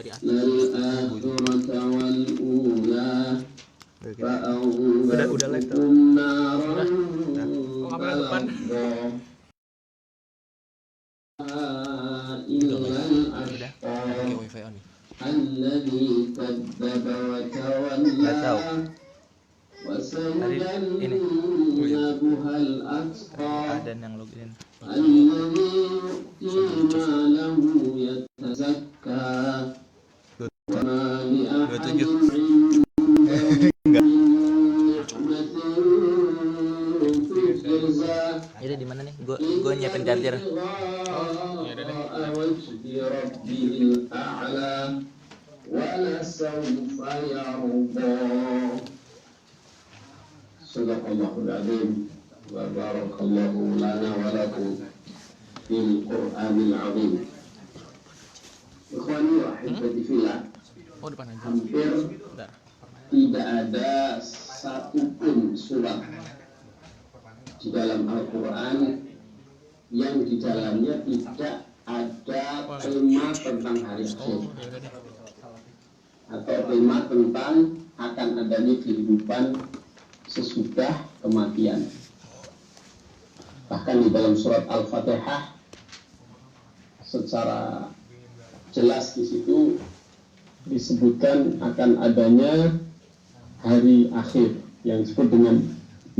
dari atas. Udah live tuh. Udah. Oh, kamera depan. Udah. Pakai wifi on. Nggak tahu. Tadi ini. Ada yang login. Dua tujuh. Jadi di mana nih? Gue nyiapin charger. Oh, ya udah deh. Sadaqallahul azim wa barakallahu lana wa lakum fil Qur'anil azim. Ikhwani wa ahibati fillah. Oh, depan aja. Hampir tidak ada satupun surat di dalam Al-Quran yang di dalamnya tidak ada tema tentang hari akhir atau tema tentang akan adanya kehidupan sesudah kematian. Bahkan di dalam surat Al-Fatihah secara jelas di situ disebutkan akan adanya hari akhir yang disebut dengan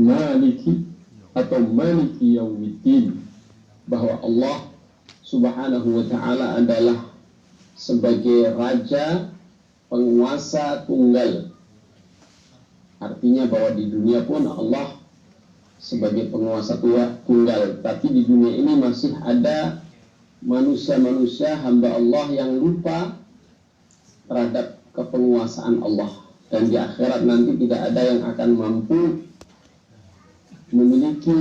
Maliki atau Maliki Yaumiddin, bahwa Allah Subhanahu wa ta'ala adalah sebagai raja penguasa tunggal. Artinya bahwa di dunia pun Allah sebagai penguasa tunggal, tapi di dunia ini masih ada manusia-manusia hamba Allah yang lupa terhadap kepenguasaan Allah, dan di akhirat nanti tidak ada yang akan mampu memiliki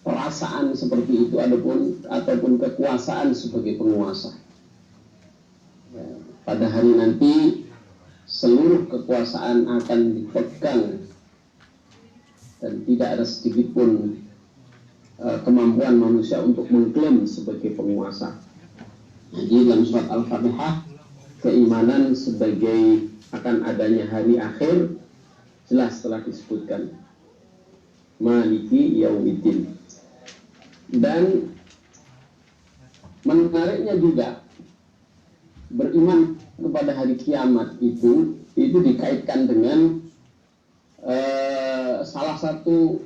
perasaan seperti itu ataupun kekuasaan sebagai penguasa. Pada hari nanti seluruh kekuasaan akan dipegang dan tidak ada sedikit pun kemampuan manusia untuk mengklaim sebagai penguasa. Jadi dalam surat Al-Fatihah keimanan sebagai akan adanya hari akhir jelas telah disebutkan, Maliki Yaumiddin. Dan menariknya juga beriman kepada hari kiamat itu dikaitkan dengan salah satu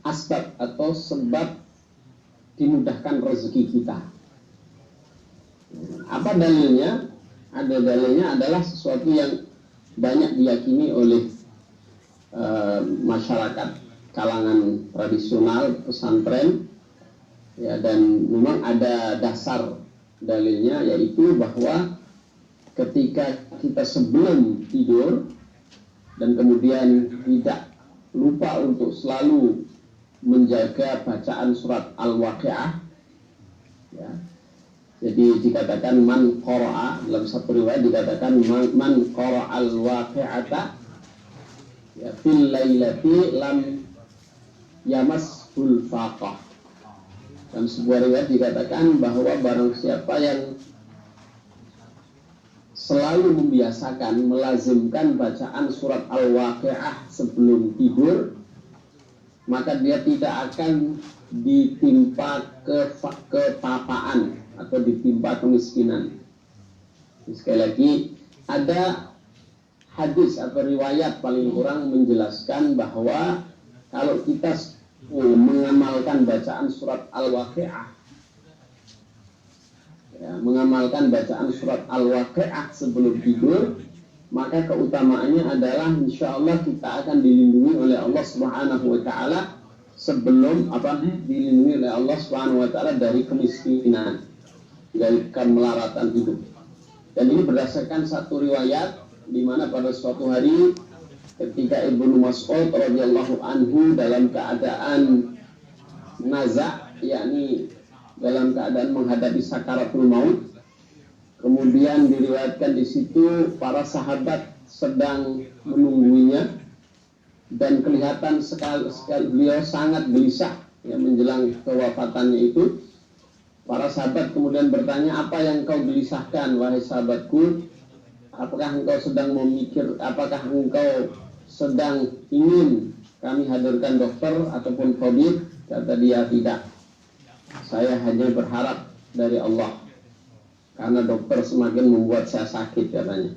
asbab atau sebab dimudahkan rezeki kita. Apa dalilnya? Ada dalilnya adalah sesuatu yang banyak diyakini oleh masyarakat kalangan tradisional pesantren, ya, dan memang ada dasar dalilnya, yaitu bahwa ketika kita sebelum tidur dan kemudian tidak lupa untuk selalu menjaga bacaan surat Al-Waqi'ah, ya, jadi dikatakan man qara'a, dalam satu riwayat dikatakan man qara'a al-waqi'ata ya fil lailati lam yamasul faqah. Dan sebuah riwayat dikatakan bahwa barang siapa yang selalu membiasakan melazimkan bacaan surat Al-Waqi'ah sebelum tidur, maka dia tidak akan ditimpa ketapaan atau ditimpa kemiskinan. Sekali lagi, ada hadis atau riwayat paling kurang menjelaskan bahwa kalau kita mengamalkan bacaan surat Al-Waqi'ah, ya, mengamalkan bacaan surat Al-Waqi'ah sebelum tidur, maka keutamaannya adalah insya Allah kita akan dilindungi oleh Allah Subhanahu wa ta'ala sebelum dilindungi oleh Allah Subhanahu wa ta'ala dari kemiskinan, dari kemelaratan hidup. Dan ini berdasarkan satu riwayat di mana pada suatu hari ketika Ibnu Mas'ud radhiyallahu anhu dalam keadaan naza', yakni dalam keadaan menghadapi sakaratul maut, kemudian diriwayatkan di situ para sahabat sedang menunggunya dan kelihatan sekali beliau sangat gelisah, ya, menjelang kewafatannya itu. Para sahabat kemudian bertanya, apa yang kau gelisahkan wahai sahabatku? Apakah engkau sedang ingin kami hadirkan dokter ataupun tabib? Kata dia, tidak. Saya hanya berharap dari Allah, karena dokter semakin membuat saya sakit, katanya.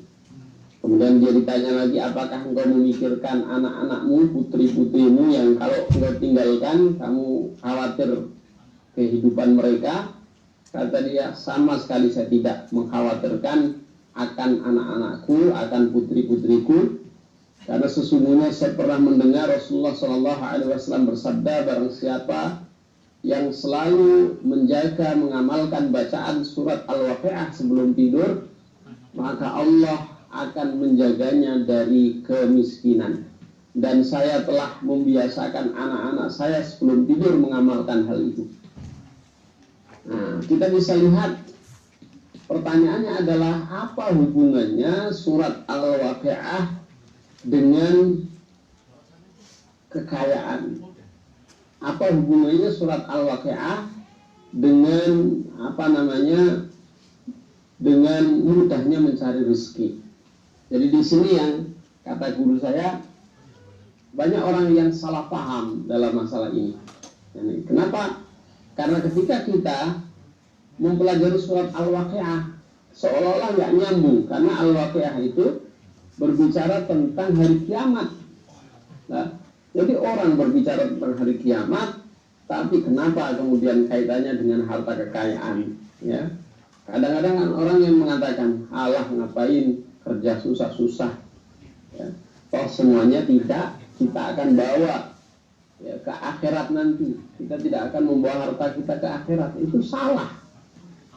Kemudian dia ditanya lagi, apakah engkau memikirkan anak-anakmu, putri-putrimu yang kalau engkau tinggalkan, kamu khawatir kehidupan mereka? Kata dia, sama sekali saya tidak mengkhawatirkan akan anak-anakku, akan putri-putriku, karena sesungguhnya saya pernah mendengar Rasulullah SAW bersabda, barang siapa yang selalu menjaga, mengamalkan bacaan surat Al-Waqi'ah sebelum tidur, maka Allah akan menjaganya dari kemiskinan. Dan saya telah membiasakan anak-anak saya sebelum tidur mengamalkan hal itu. Nah, kita bisa lihat, pertanyaannya adalah apa hubungannya surat Al-Waqi'ah dengan kekayaan? Apa hubungannya surat Al-Waqi'ah dengan dengan mudahnya mencari rezeki? Jadi di sini yang kata guru saya, banyak orang yang salah paham dalam masalah ini. Kenapa? Karena ketika kita mempelajari surat Al-Waqi'ah, seolah-olah nggak nyambung, karena Al-Waqi'ah itu berbicara tentang hari kiamat. Nah, jadi orang berbicara tentang hari kiamat, tapi kenapa kemudian kaitannya dengan harta kekayaan? Ya, kadang-kadang kan orang yang mengatakan, Allah ngapain kerja susah-susah? Ya, toh semuanya tidak kita akan bawa ya ke akhirat nanti. Kita tidak akan membawa harta kita ke akhirat. Itu salah.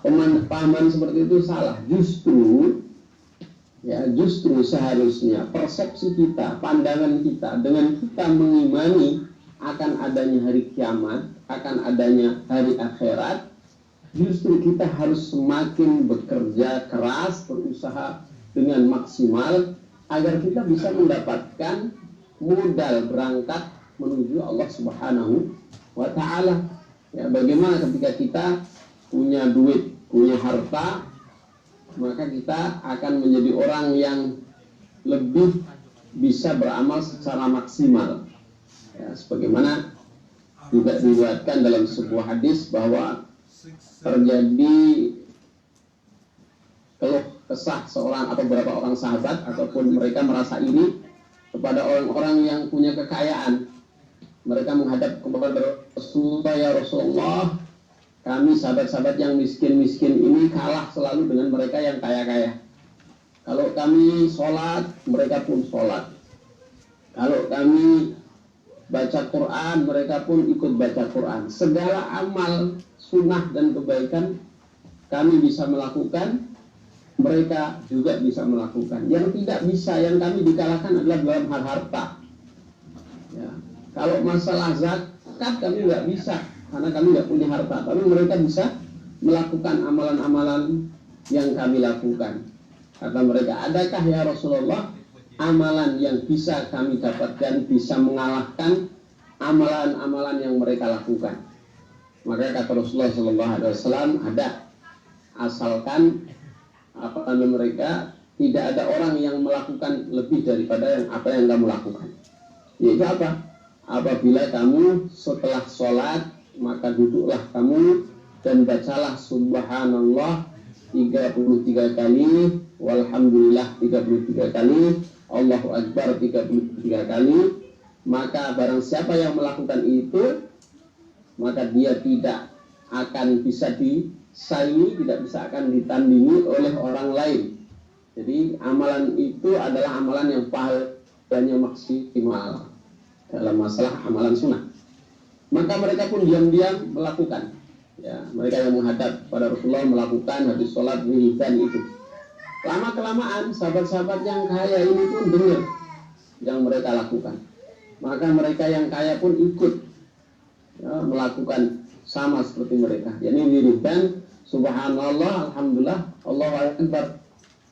Pemahaman seperti itu salah. Justru seharusnya persepsi kita, pandangan kita, dengan kita mengimani akan adanya hari kiamat, akan adanya hari akhirat, justru kita harus semakin bekerja keras, berusaha dengan maksimal agar kita bisa mendapatkan modal berangkat menuju Allah Subhanahu wa Ta'ala. Ya, bagaimana ketika kita punya duit, punya harta, maka kita akan menjadi orang yang lebih bisa beramal secara maksimal. Ya, sebagaimana juga diriwayatkan dalam sebuah hadis bahwa terjadi keluh kesah seorang atau beberapa orang sahabat, ataupun mereka merasa iri kepada orang-orang yang punya kekayaan. Mereka menghadap kepada Rasulullah, ya Rasulullah, kami sahabat-sahabat yang miskin-miskin ini kalah selalu dengan mereka yang kaya-kaya. Kalau kami sholat, mereka pun sholat. Kalau kami baca Quran, mereka pun ikut baca Quran. Segala amal sunnah dan kebaikan kami bisa melakukan, mereka juga bisa melakukan. Yang tidak bisa, yang kami dikalahkan adalah dalam hal harta. Ya. Kalau masalah zakat kami nggak bisa, karena kami nggak punya harta. Tapi mereka bisa melakukan amalan-amalan yang kami lakukan. Kata mereka, adakah ya Rasulullah amalan yang bisa kami dapatkan, bisa mengalahkan amalan-amalan yang mereka lakukan? Maka kata Rasulullah SAW, ada, asalkan mereka tidak ada orang yang melakukan lebih daripada apa yang kamu lakukan. Yaitu apa? Apabila kamu setelah sholat, maka duduklah kamu dan bacalah subhanallah 33 kali, walhamdulillah 33 kali, Allahu Akbar 33 kali. Maka barang siapa yang melakukan itu, maka dia tidak akan bisa disaingi, tidak bisa akan ditandingi oleh orang lain. Jadi amalan itu adalah amalan yang pahalanya maksimal dalam masalah amalan sunnah. Maka mereka pun diam-diam melakukan. Ya, mereka yang menghadap pada Rasulullah melakukan habis sholat wiridan itu. Lama-kelamaan sahabat-sahabat yang kaya ini pun dengar yang mereka lakukan. Maka mereka yang kaya pun ikut ya, melakukan sama seperti mereka. Yani wiridan, subhanallah, alhamdulillah, Allahu Akbar.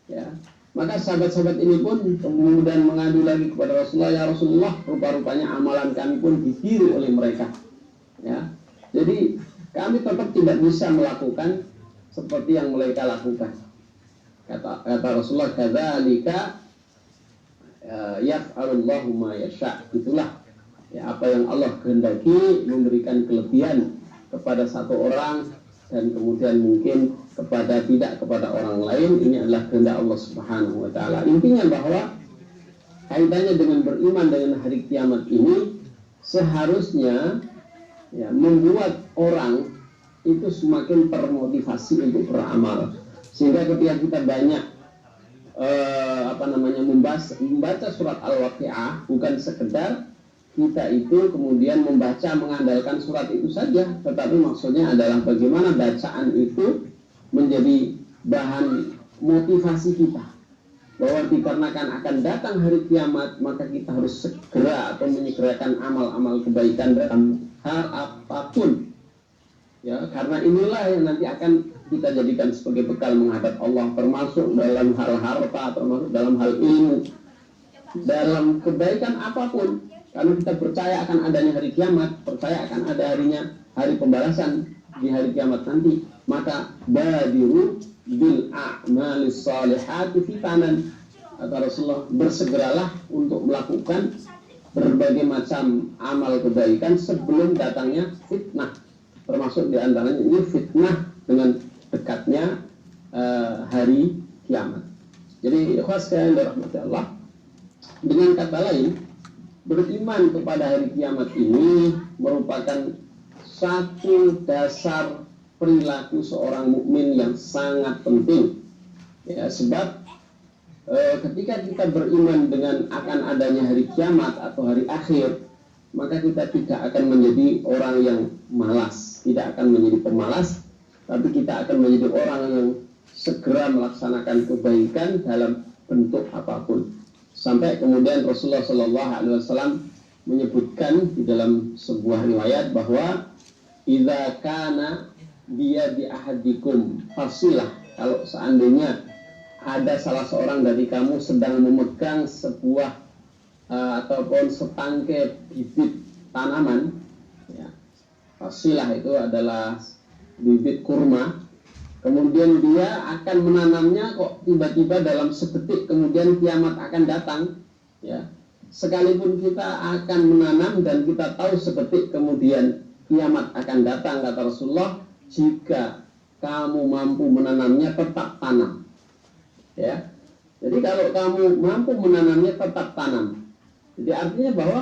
Ya. Maka sahabat-sahabat ini pun kemudian mengadu lagi kepada Rasulullah, ya Rasulullah, rupa-rupanya amalan kami pun ditiru oleh mereka. Ya. Jadi kami tetap tidak bisa melakukan seperti yang mereka lakukan. Kata Rasulullah, kadzalika yaf'alullahu ma yasha. Itulah ya, apa yang Allah kehendaki, memberikan kelebihan kepada satu orang dan kemudian mungkin tidak kepada orang lain. Ini adalah kehendak Allah Subhanahu wa taala. Intinya bahwa kaitannya dengan beriman dengan hari kiamat ini seharusnya ya, membuat orang itu semakin termotivasi untuk beramal, sehingga ketika kita banyak membaca surat Al-Waqi'ah, bukan sekedar kita itu kemudian membaca mengandalkan surat itu saja, tetapi maksudnya adalah bagaimana bacaan itu menjadi bahan motivasi kita, bahwa dikarenakan akan datang hari kiamat, maka kita harus segera atau menyegerakan amal-amal kebaikan dalam hal apapun ya, karena inilah yang nanti akan kita jadikan sebagai bekal menghadap Allah, termasuk dalam hal harta, termasuk dalam hal ilmu, dalam kebaikan apapun. Karena kita percaya akan adanya hari kiamat, percaya akan ada hari pembalasan di hari kiamat nanti, maka badiru bil a'malis salihati fitanan. Kata Rasulullah, bersegeralah untuk melakukan berbagai macam amal kebaikan sebelum datangnya fitnah. Termasuk diantaranya ini fitnah dengan dekatnya hari kiamat. Jadi ikhwas sekalian dirahmati Allah, dengan kata lain, beriman kepada hari kiamat ini merupakan satu dasar perilaku seorang mukmin yang sangat penting ya, sebab ketika kita beriman dengan akan adanya hari kiamat atau hari akhir, maka kita tidak akan menjadi orang yang malas, tidak akan menjadi pemalas, tapi kita akan menjadi orang yang segera melaksanakan kebaikan dalam bentuk apapun. Sampai kemudian Rasulullah SAW menyebutkan di dalam sebuah riwayat bahwa idza kana biyadi ahadikum fasilah, kalau seandainya ada salah seorang dari kamu sedang memegang sebuah ataupun setangkai bibit tanaman ya, fasilah itu adalah bibit kurma, kemudian dia akan menanamnya, kok tiba-tiba dalam sedetik kemudian kiamat akan datang ya, sekalipun kita akan menanam dan kita tahu sedetik kemudian kiamat akan datang, kata Rasulullah, jika kamu mampu menanamnya tetap tanam ya. Jadi kalau kamu mampu menanamnya tetap tanam. Jadi artinya bahwa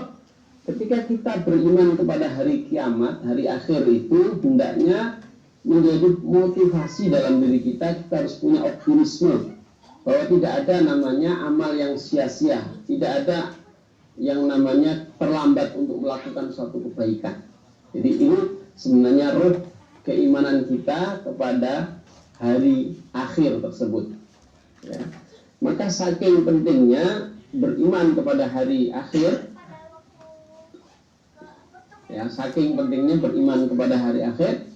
ketika kita beriman kepada hari kiamat, hari akhir itu hendaknya menjadi motivasi dalam diri kita. Kita harus punya optimisme bahwa tidak ada namanya amal yang sia-sia, tidak ada yang namanya terlambat untuk melakukan suatu kebaikan. Jadi ini sebenarnya ruh keimanan kita kepada hari akhir tersebut ya. Maka saking pentingnya beriman kepada hari akhir ya, saking pentingnya beriman kepada hari akhir,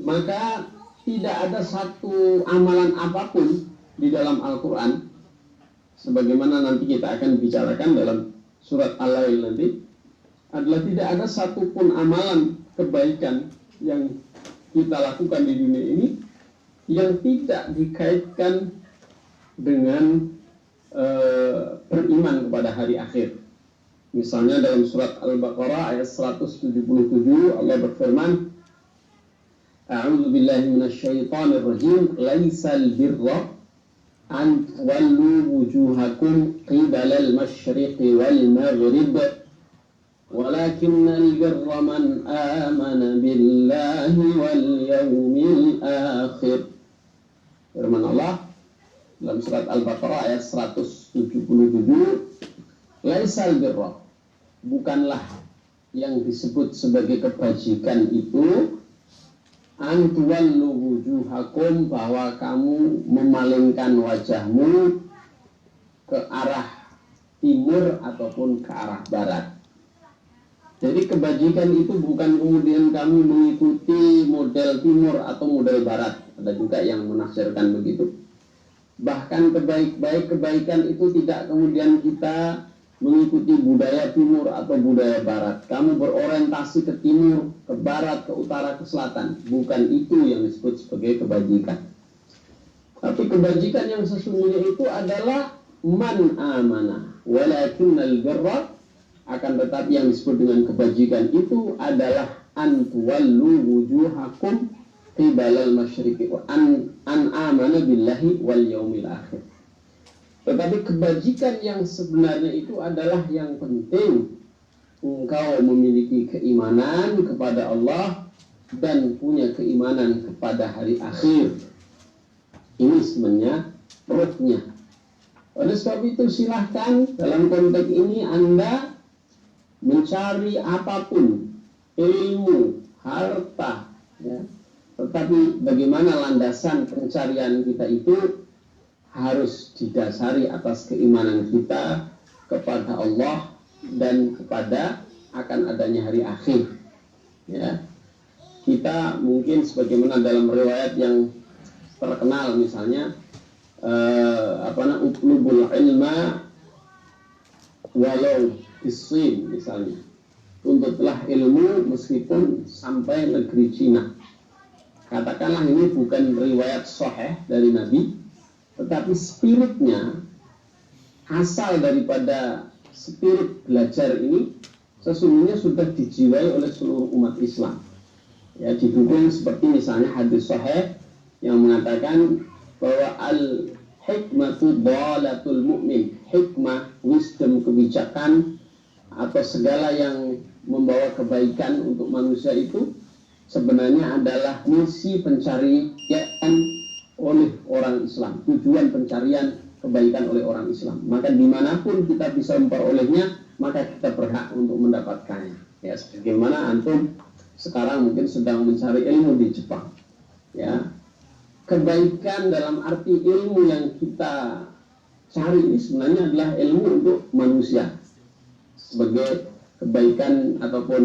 maka tidak ada satu amalan apapun di dalam Al-Quran, sebagaimana nanti kita akan bicarakan dalam surat Al-Lail nanti, adalah tidak ada satupun amalan kebaikan yang kita lakukan di dunia ini yang tidak dikaitkan dengan beriman kepada hari akhir. Misalnya dalam surat Al-Baqarah ayat 177 Allah berfirman, A'udzu billahi minasyaitonir rajim, laisal birra an wallu wujuhakum qibalal masyriqi wal maghrib walakinnal birra man amana billahi wal yawmil akhir. Firman Allah dalam surat Al-Baqarah ayat 177, laisal birra, bukanlah yang disebut sebagai kebajikan itu an tuwallu wujuhakum, bahwa kamu memalingkan wajahmu ke arah timur ataupun ke arah barat. Jadi kebajikan itu bukan kemudian kamu mengikuti model timur atau model barat. Ada juga yang menafsirkan begitu. Bahkan kebaikan itu tidak kemudian kita mengikuti budaya timur atau budaya barat. Kamu berorientasi ke timur, ke barat, ke utara, ke selatan. Bukan itu yang disebut sebagai kebajikan. Tapi kebajikan yang sesungguhnya itu adalah man amanah walakinnal birra, akan tetapi yang disebut dengan kebajikan itu adalah an tuwallu wujuhakum qibalal masyriqi wa an amana billahi wal yaumil akhir. Tetapi kebajikan yang sebenarnya itu adalah yang penting engkau memiliki keimanan kepada Allah dan punya keimanan kepada hari akhir. Ini sebenarnya rohnya. Oleh sebab itu silahkan dalam konteks ini Anda mencari apapun, ilmu, harta, ya. Tetapi bagaimana landasan pencarian kita itu harus didasari atas keimanan kita kepada Allah dan kepada akan adanya hari akhir. Ya. Kita mungkin sebagaimana dalam riwayat yang terkenal misalnya utlubul ilma walau bisin misalnya, tuntutlah ilmu meskipun sampai negeri Cina. Katakanlah ini bukan riwayat sahih dari Nabi, tetapi spiritnya, asal daripada spirit belajar ini sesungguhnya sudah dijiwai oleh seluruh umat Islam. Ya, didukung seperti misalnya hadis sahih yang mengatakan bahwa al-hikmatu dhalatul mu'min, hikmah, wisdom, kebijakan atau segala yang membawa kebaikan untuk manusia itu sebenarnya adalah misi pencarian oleh orang Islam, tujuan pencarian kebaikan oleh orang Islam. Maka dimanapun kita bisa memperolehnya, maka kita berhak untuk mendapatkannya. Ya, sebagaimana antum sekarang mungkin sedang mencari ilmu di Jepang. Ya, kebaikan dalam arti ilmu yang kita cari ini sebenarnya adalah ilmu untuk manusia sebagai kebaikan ataupun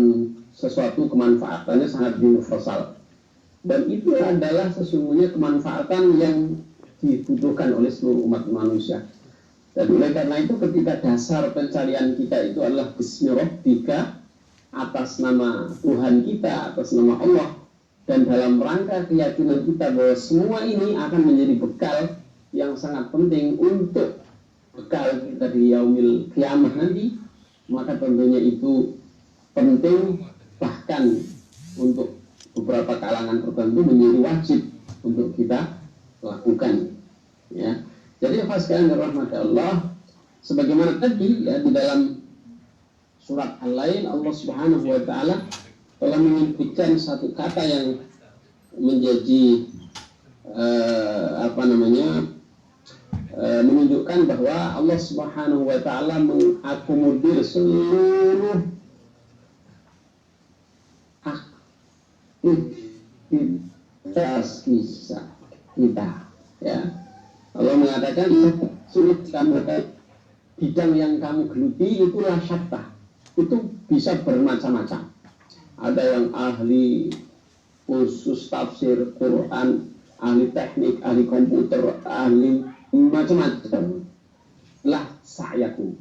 sesuatu kemanfaatannya sangat universal. Dan itu adalah sesungguhnya kemanfaatan yang dibutuhkan oleh seluruh umat manusia. Dan oleh karena itu ketika dasar pencarian kita itu adalah Bismi Rabbika, atas nama Tuhan kita, atas nama Allah, dan dalam rangka keyakinan kita bahwa semua ini akan menjadi bekal yang sangat penting untuk bekal kita di yaumil kiamah nanti, maka tentunya itu penting, bahkan untuk beberapa kalangan tertentu menjadi wajib untuk kita lakukan. Ya. Jadi sekalian dirahmati Allah, sebagaimana tadi ya di dalam surat Al-Lail Allah Subhanahu wa taala telah menyebutkan satu kata yang menjadi menunjukkan bahwa Allah Subhanahu wa taala mengakomodir seluruh aktivitas kita, ya. Allah mengatakan sulit kamu bidang yang kamu geluti itulah syattah, itu bisa bermacam-macam. Ada yang ahli khusus tafsir Quran, ahli teknik, ahli komputer, ahli macam-macam. Lah sa'yakum,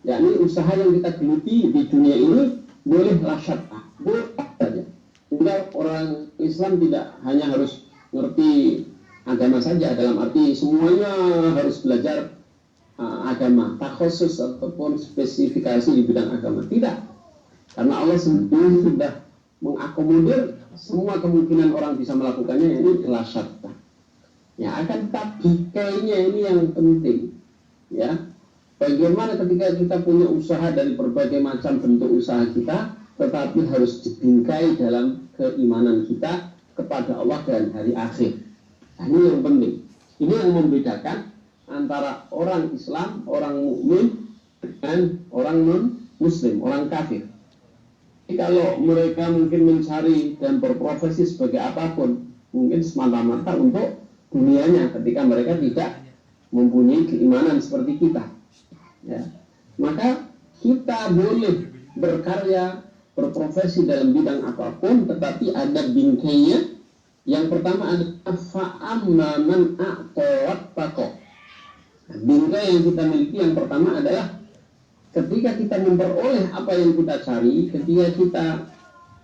yakni usaha yang kita geluti di dunia ini bolehlah syattah, boleh saja. Enggak, orang Islam tidak hanya harus ngerti agama saja, dalam arti semuanya harus belajar agama, tak khusus ataupun spesifikasi di bidang agama. Tidak, karena Allah sendiri sudah mengakomodir semua kemungkinan orang bisa melakukannya, ini adalah syattah. Ya, akan tetapi kayaknya ini yang penting. Ya, bagaimana ketika kita punya usaha dari berbagai macam bentuk usaha kita, tetapi harus dibingkai dalam keimanan kita kepada Allah dan hari akhir. Nah, ini yang penting. Ini yang membedakan antara orang Islam, orang mukmin dengan orang non-muslim, orang kafir. Jadi kalau mereka mungkin mencari dan berprofesi sebagai apapun, mungkin semata-mata untuk dunianya, ketika mereka tidak mempunyai keimanan seperti kita. Ya. Maka kita boleh berkarya, berprofesi dalam bidang apapun, tetapi ada bingkainya. Yang pertama adalah fa'amma man a'ta wattaqa. Bingkai yang kita miliki yang pertama adalah ketika kita memperoleh apa yang kita cari, ketika kita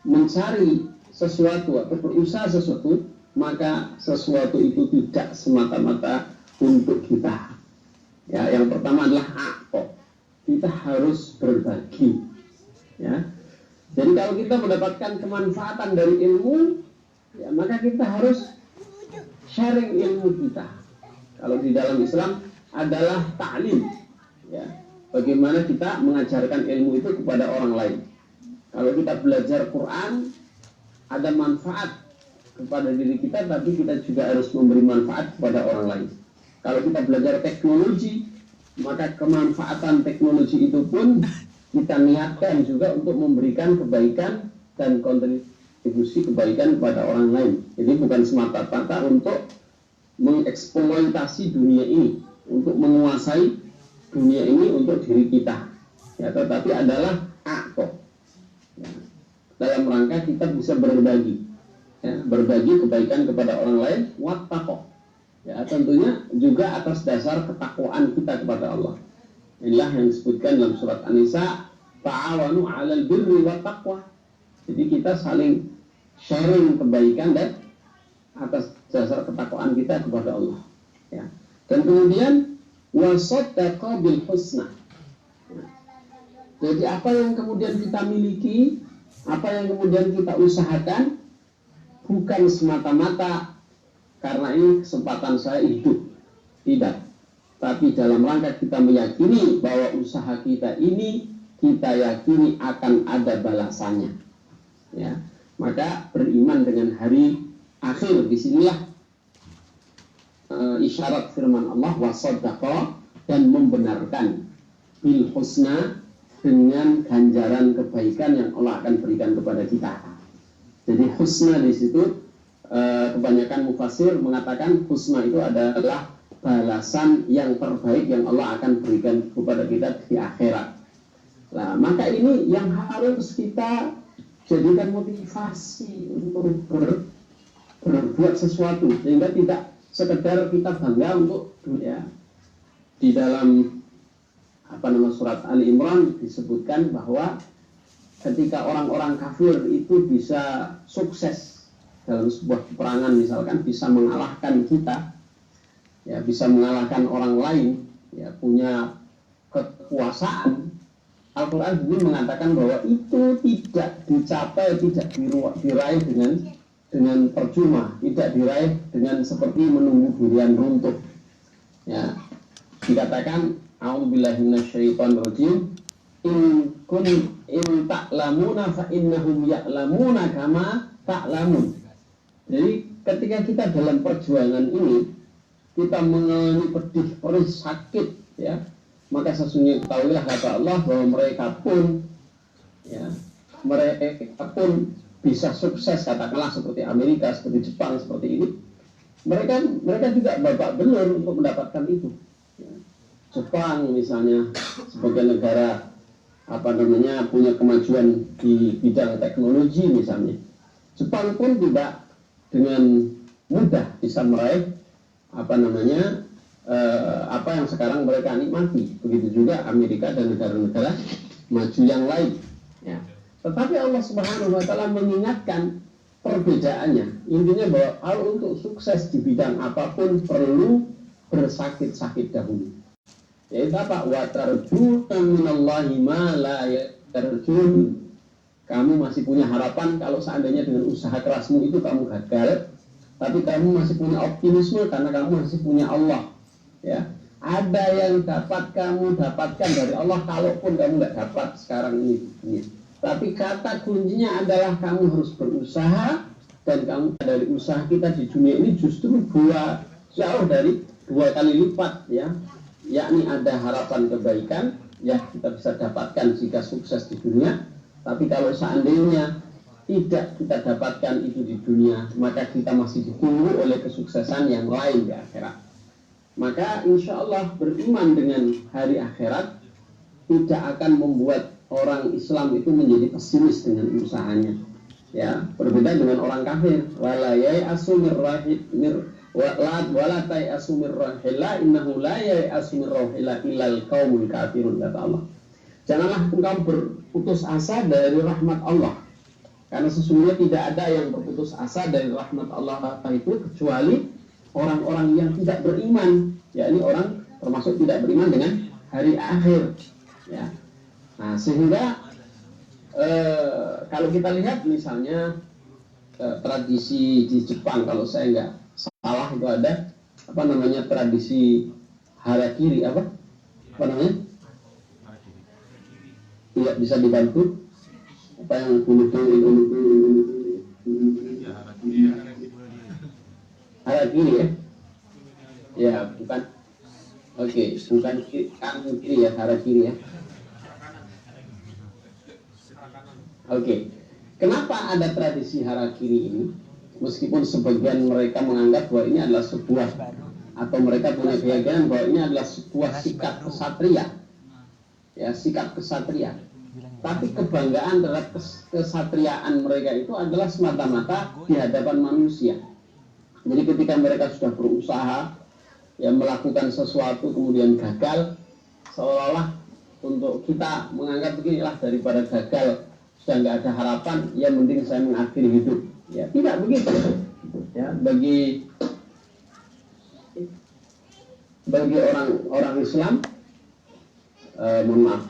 mencari sesuatu atau berusaha sesuatu, maka sesuatu itu tidak semata-mata untuk kita. Ya, yang pertama adalah akto. Kita harus berbagi. Ya. Jadi kalau kita mendapatkan kemanfaatan dari ilmu, ya, maka kita harus sharing ilmu kita. Kalau di dalam Islam adalah ta'lim. Ya. Bagaimana kita mengajarkan ilmu itu kepada orang lain. Kalau kita belajar Quran, ada manfaat kepada diri kita, tapi kita juga harus memberi manfaat kepada orang lain. Kalau kita belajar teknologi, maka kemanfaatan teknologi itu pun kita niatkan juga untuk memberikan kebaikan dan kontribusi kebaikan kepada orang lain. Jadi bukan semata-mata untuk mengeksploitasi dunia ini, untuk menguasai dunia ini untuk diri kita, ya, tetapi adalah akto, ya, dalam rangka kita bisa berbagi, ya, berbagi kebaikan kepada orang lain, wattaqo, ya, tentunya juga atas dasar ketakwaan kita kepada Allah. Inilah yang disebutkan dalam surat An-Nisa, ta'awanu 'alal birri wattaqwa. Jadi kita saling sharing kebaikan dan atas dasar ketakwaan kita kepada Allah, ya. Dan kemudian wasaddaqa bil husna. Jadi apa yang kemudian kita miliki, apa yang kemudian kita usahakan, bukan semata-mata karena ini kesempatan saya hidup, tidak. Tapi dalam rangka kita meyakini bahwa usaha kita ini, kita yakini akan ada balasannya, ya. Maka beriman dengan hari akhir, disinilah isyarat firman Allah, wasaddaqa, dan membenarkan bil husna, dengan ganjaran kebaikan yang Allah akan berikan kepada kita. Jadi husna di situ kebanyakan mufasir mengatakan husna itu adalah balasan yang terbaik yang Allah akan berikan kepada kita di akhirat. Nah, maka ini yang harus kita jadikan motivasi untuk berbuat sesuatu, sehingga tidak sekedar kita bangga untuk dunia. Di dalam surat Ali Imran disebutkan bahwa ketika orang-orang kafir itu bisa sukses dalam sebuah peperangan, misalkan bisa mengalahkan kita, ya, bisa mengalahkan orang lain, ya, punya kekuasaan, Al-Quran ini mengatakan bahwa itu tidak dicapai, tidak diraih dengan percuma, tidak diraih dengan seperti menunggu durian runtuh, ya. Dikatakan a'udzubillahi minasyaitonir rajim, in ta'lamuna fa innahum ya'lamuna kama ta'lamun. Jadi ketika kita dalam perjuangan ini, kita mengalami pedih, perih, sakit, ya, maka sesungguhnya ketahuilah kata Allah bahwa mereka pun bisa sukses, katakanlah seperti Amerika, seperti Jepang, seperti ini. Mereka juga babak belur untuk mendapatkan itu. Jepang misalnya sebagai negara punya kemajuan di bidang teknologi misalnya, Jepang pun tidak dengan mudah bisa meraih apa yang sekarang mereka nikmati. Begitu juga Amerika dan negara-negara maju yang lain, ya. Tetapi Allah Subhanahu wa Ta'ala mengingatkan perbedaannya. Intinya bahwa kalau untuk sukses di bidang apapun perlu bersakit-sakit dahulu. Yaitu apa? Wa tarjuna minallahi ma la yarjun. Kamu masih punya harapan kalau seandainya dengan usaha kerasmu itu kamu gagal, tapi kamu masih punya optimisme karena kamu masih punya Allah, ya. Ada yang dapat kamu dapatkan dari Allah, kalaupun kamu nggak dapat sekarang ini. Tapi kata kuncinya adalah kamu harus berusaha, dan kamu dari usaha kita di dunia ini justru jauh dari 2 kali lipat, ya. Yakni ada harapan kebaikan yang kita bisa dapatkan jika sukses di dunia. Tapi kalau seandainya tidak kita dapatkan itu di dunia, maka kita masih ditunggu oleh kesuksesan yang lain di akhirat. Maka insya Allah beriman dengan hari akhirat tidak akan membuat orang Islam itu menjadi pesimis dengan usahanya, ya. Berbeda dengan orang kafir, wala yai'asu wala ta'i'asu mir rahila innahu la yai'asu mir rahila illal qaumul kafirun, kata Allah. Janganlah engkau berputus asa dari rahmat Allah, karena sesungguhnya tidak ada yang berputus asa dari rahmat Allah itu kecuali orang-orang yang tidak beriman, yakni orang termasuk tidak beriman dengan hari akhir. Ya. Nah, sehingga kalau kita lihat misalnya tradisi di Jepang, kalau saya nggak salah itu ada apa namanya tradisi harakiri, apa namanya? Tidak bisa dibantu apa yang harakiri ya? Ya bukan. Oke, bukan kiri ya, harakiri ya. Oke, kenapa ada tradisi harakiri ini? Meskipun sebagian mereka menganggap bahwa ini adalah sebuah, atau mereka punya keyakinan bahwa ini adalah sebuah sikap kesatria, ya, sikap kesatria. Tapi kebanggaan terhadap kesatriaan mereka itu adalah semata-mata di hadapan manusia. Jadi ketika mereka sudah berusaha ya melakukan sesuatu kemudian gagal, seolah-olah untuk kita menganggap beginilah, daripada gagal sudah nggak ada harapan, ya mending saya mengakhiri hidup. Ya tidak begitu. Ya bagi orang Islam, mohon maaf,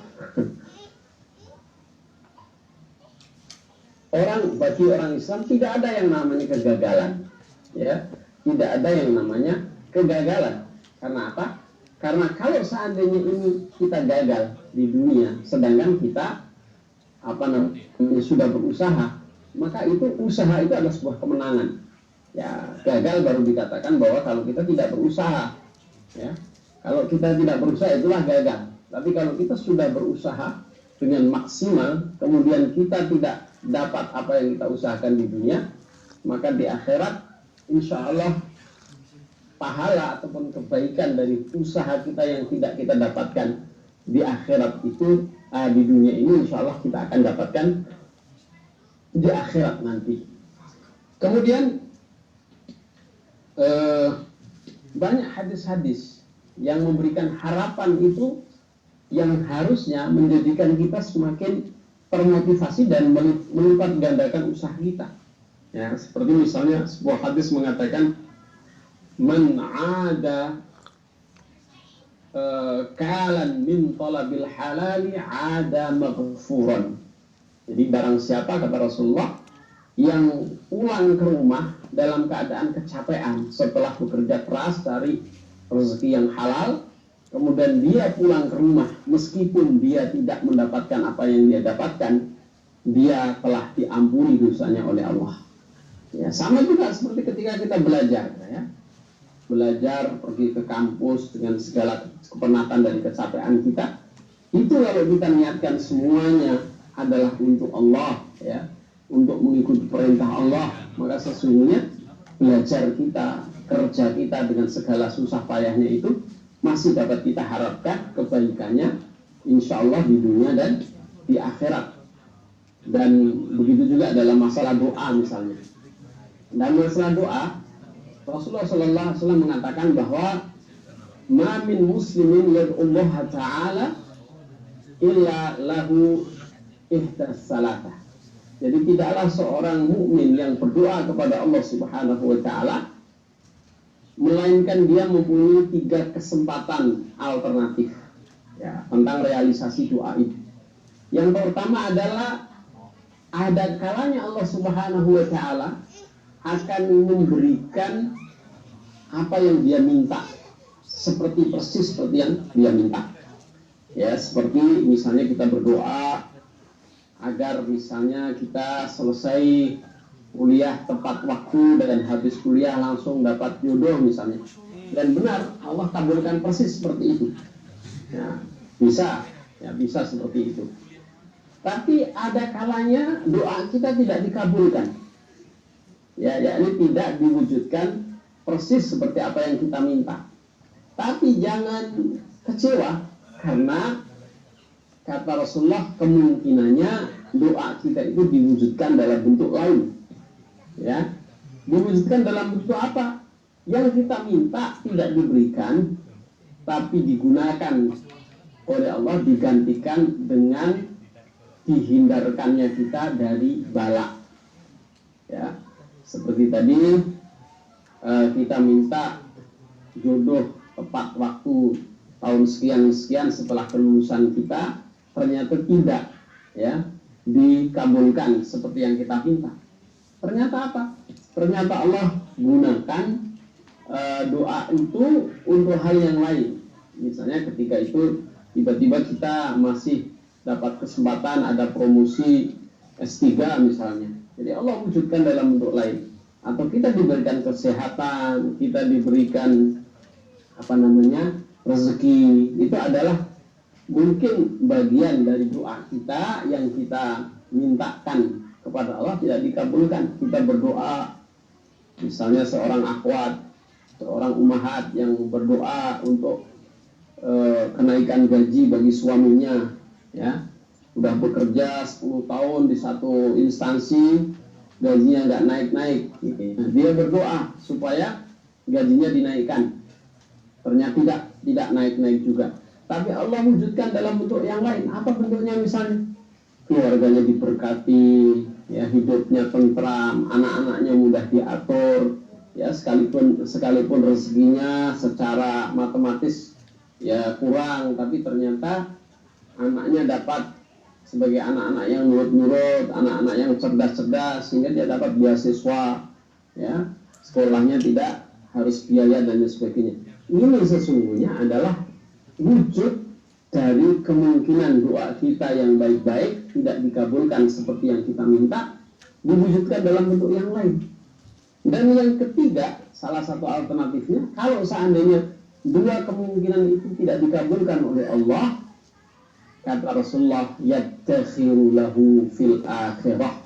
bagi orang Islam tidak ada yang namanya kegagalan. Ya, tidak ada yang namanya kegagalan. Karena apa? Karena kalau seandainya ini kita gagal di dunia, sedangkan kita sudah berusaha, maka itu usaha itu adalah sebuah kemenangan. Ya, gagal baru dikatakan bahwa kalau kita tidak berusaha. Ya, kalau kita tidak berusaha itulah gagal. Tapi kalau kita sudah berusaha dengan maksimal, kemudian kita tidak dapat apa yang kita usahakan di dunia, maka di akhirat insya Allah pahala ataupun kebaikan dari usaha kita yang tidak kita dapatkan di akhirat itu, di dunia ini insya Allah kita akan dapatkan di akhirat nanti. Kemudian banyak hadis-hadis yang memberikan harapan itu, yang harusnya menjadikan kita semakin termotivasi dan melipat gandakan usaha kita. Ya, seperti misalnya sebuah hadis mengatakan, man ada kalan min talabil halali ada maghfuran. Jadi barang siapa, kata Rasulullah, yang pulang ke rumah dalam keadaan kecapean setelah bekerja keras cari rezeki yang halal, kemudian dia pulang ke rumah meskipun dia tidak mendapatkan apa yang dia dapatkan, dia telah diampuni dosanya oleh Allah. Ya, sama juga seperti ketika kita belajar, ya. Belajar, pergi ke kampus dengan segala kepenatan dari kecapean kita, itu kalau kita niatkan semuanya adalah untuk Allah, ya, untuk mengikuti perintah Allah, maka sesungguhnya belajar kita, kerja kita dengan segala susah payahnya itu masih dapat kita harapkan kebaikannya insya Allah di dunia dan di akhirat. Dan begitu juga dalam masalah doa misalnya. Dalam masalah doa, Rasulullah SAW mengatakan bahwa ma min muslimin yad'ullaha ta'ala illa lahu ihdas salatah. Jadi tidaklah seorang mukmin yang berdoa kepada Allah Subhanahu wa taala melainkan dia mempunyai 3 kesempatan alternatif, ya, tentang realisasi doa itu. Yang pertama adalah ada kalanya Allah Subhanahu wa taala akan memberikan apa yang dia minta, persis seperti yang dia minta. Ya, seperti misalnya kita berdoa agar misalnya kita selesai kuliah tepat waktu dan habis kuliah langsung dapat jodoh misalnya. Dan benar, Allah kabulkan persis seperti itu. Ya, bisa seperti itu. Tapi ada kalanya doa kita tidak dikabulkan. Ya, yakni tidak diwujudkan persis seperti apa yang kita minta. Tapi jangan kecewa, karena kata Rasulullah kemungkinannya doa kita itu diwujudkan dalam bentuk lain. Ya, diwujudkan dalam bentuk apa? Yang kita minta tidak diberikan, tapi digunakan oleh Allah digantikan dengan dihindarkannya kita dari bala. Ya, seperti tadi kita minta jodoh tepat waktu tahun sekian setelah kelulusan kita, ternyata tidak, ya, dikabulkan seperti yang kita minta. Ternyata apa? Ternyata Allah gunakan doa itu untuk hal yang lain. Misalnya ketika itu tiba-tiba kita masih dapat kesempatan ada promosi S3 misalnya. Jadi Allah wujudkan dalam bentuk lain. Atau kita diberikan kesehatan, kita diberikan rezeki. Itu adalah mungkin bagian dari doa kita yang kita mintakan kepada Allah tidak dikabulkan. Kita berdoa, misalnya seorang akhwat, seorang ummahat yang berdoa untuk kenaikan gaji bagi suaminya, ya, udah bekerja 10 tahun di satu instansi, gajinya nggak naik-naik, gitu. Nah, dia berdoa supaya gajinya dinaikkan, ternyata tidak naik-naik juga. Tapi Allah wujudkan dalam bentuk yang lain. Apa bentuknya? Misalnya keluarganya diberkati, ya, hidupnya tentram, anak-anaknya mudah diatur, ya, sekalipun rezekinya secara matematis ya kurang, tapi ternyata anaknya dapat sebagai anak-anak yang nurut-nurut, anak-anak yang cerdas-cerdas, sehingga dia dapat beasiswa, ya, sekolahnya tidak harus biaya dan sebagainya. Ini sesungguhnya adalah wujud dari kemungkinan doa kita yang baik-baik tidak dikabulkan seperti yang kita minta, diwujudkan dalam bentuk yang lain. Dan yang ketiga, salah satu alternatifnya, kalau seandainya dua kemungkinan itu tidak dikabulkan oleh Allah, kata Rasulullah, yadakhiru lahu fil akhirah,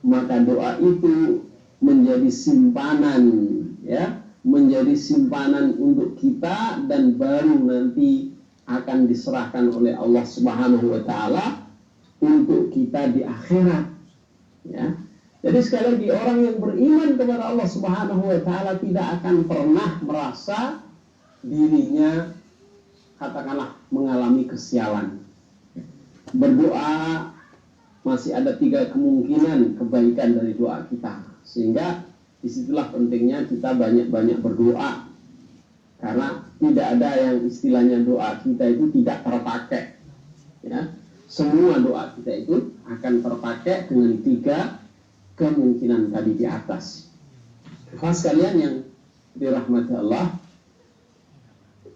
maka doa itu menjadi simpanan, ya, menjadi simpanan untuk kita, dan baru nanti akan diserahkan oleh Allah Subhanahu wa taala untuk kita di akhirat, ya. Jadi sekali lagi, orang yang beriman kepada Allah Subhanahu wa taala tidak akan pernah merasa dirinya, katakanlah, mengalami kesialan. Berdoa masih ada 3 kemungkinan kebaikan dari doa kita, sehingga disitulah pentingnya kita banyak-banyak berdoa, karena tidak ada yang istilahnya doa kita itu tidak terpakai, ya. Semua doa kita itu akan terpakai dengan 3 kemungkinan tadi di atas. Khas kalian yang dirahmati Allah,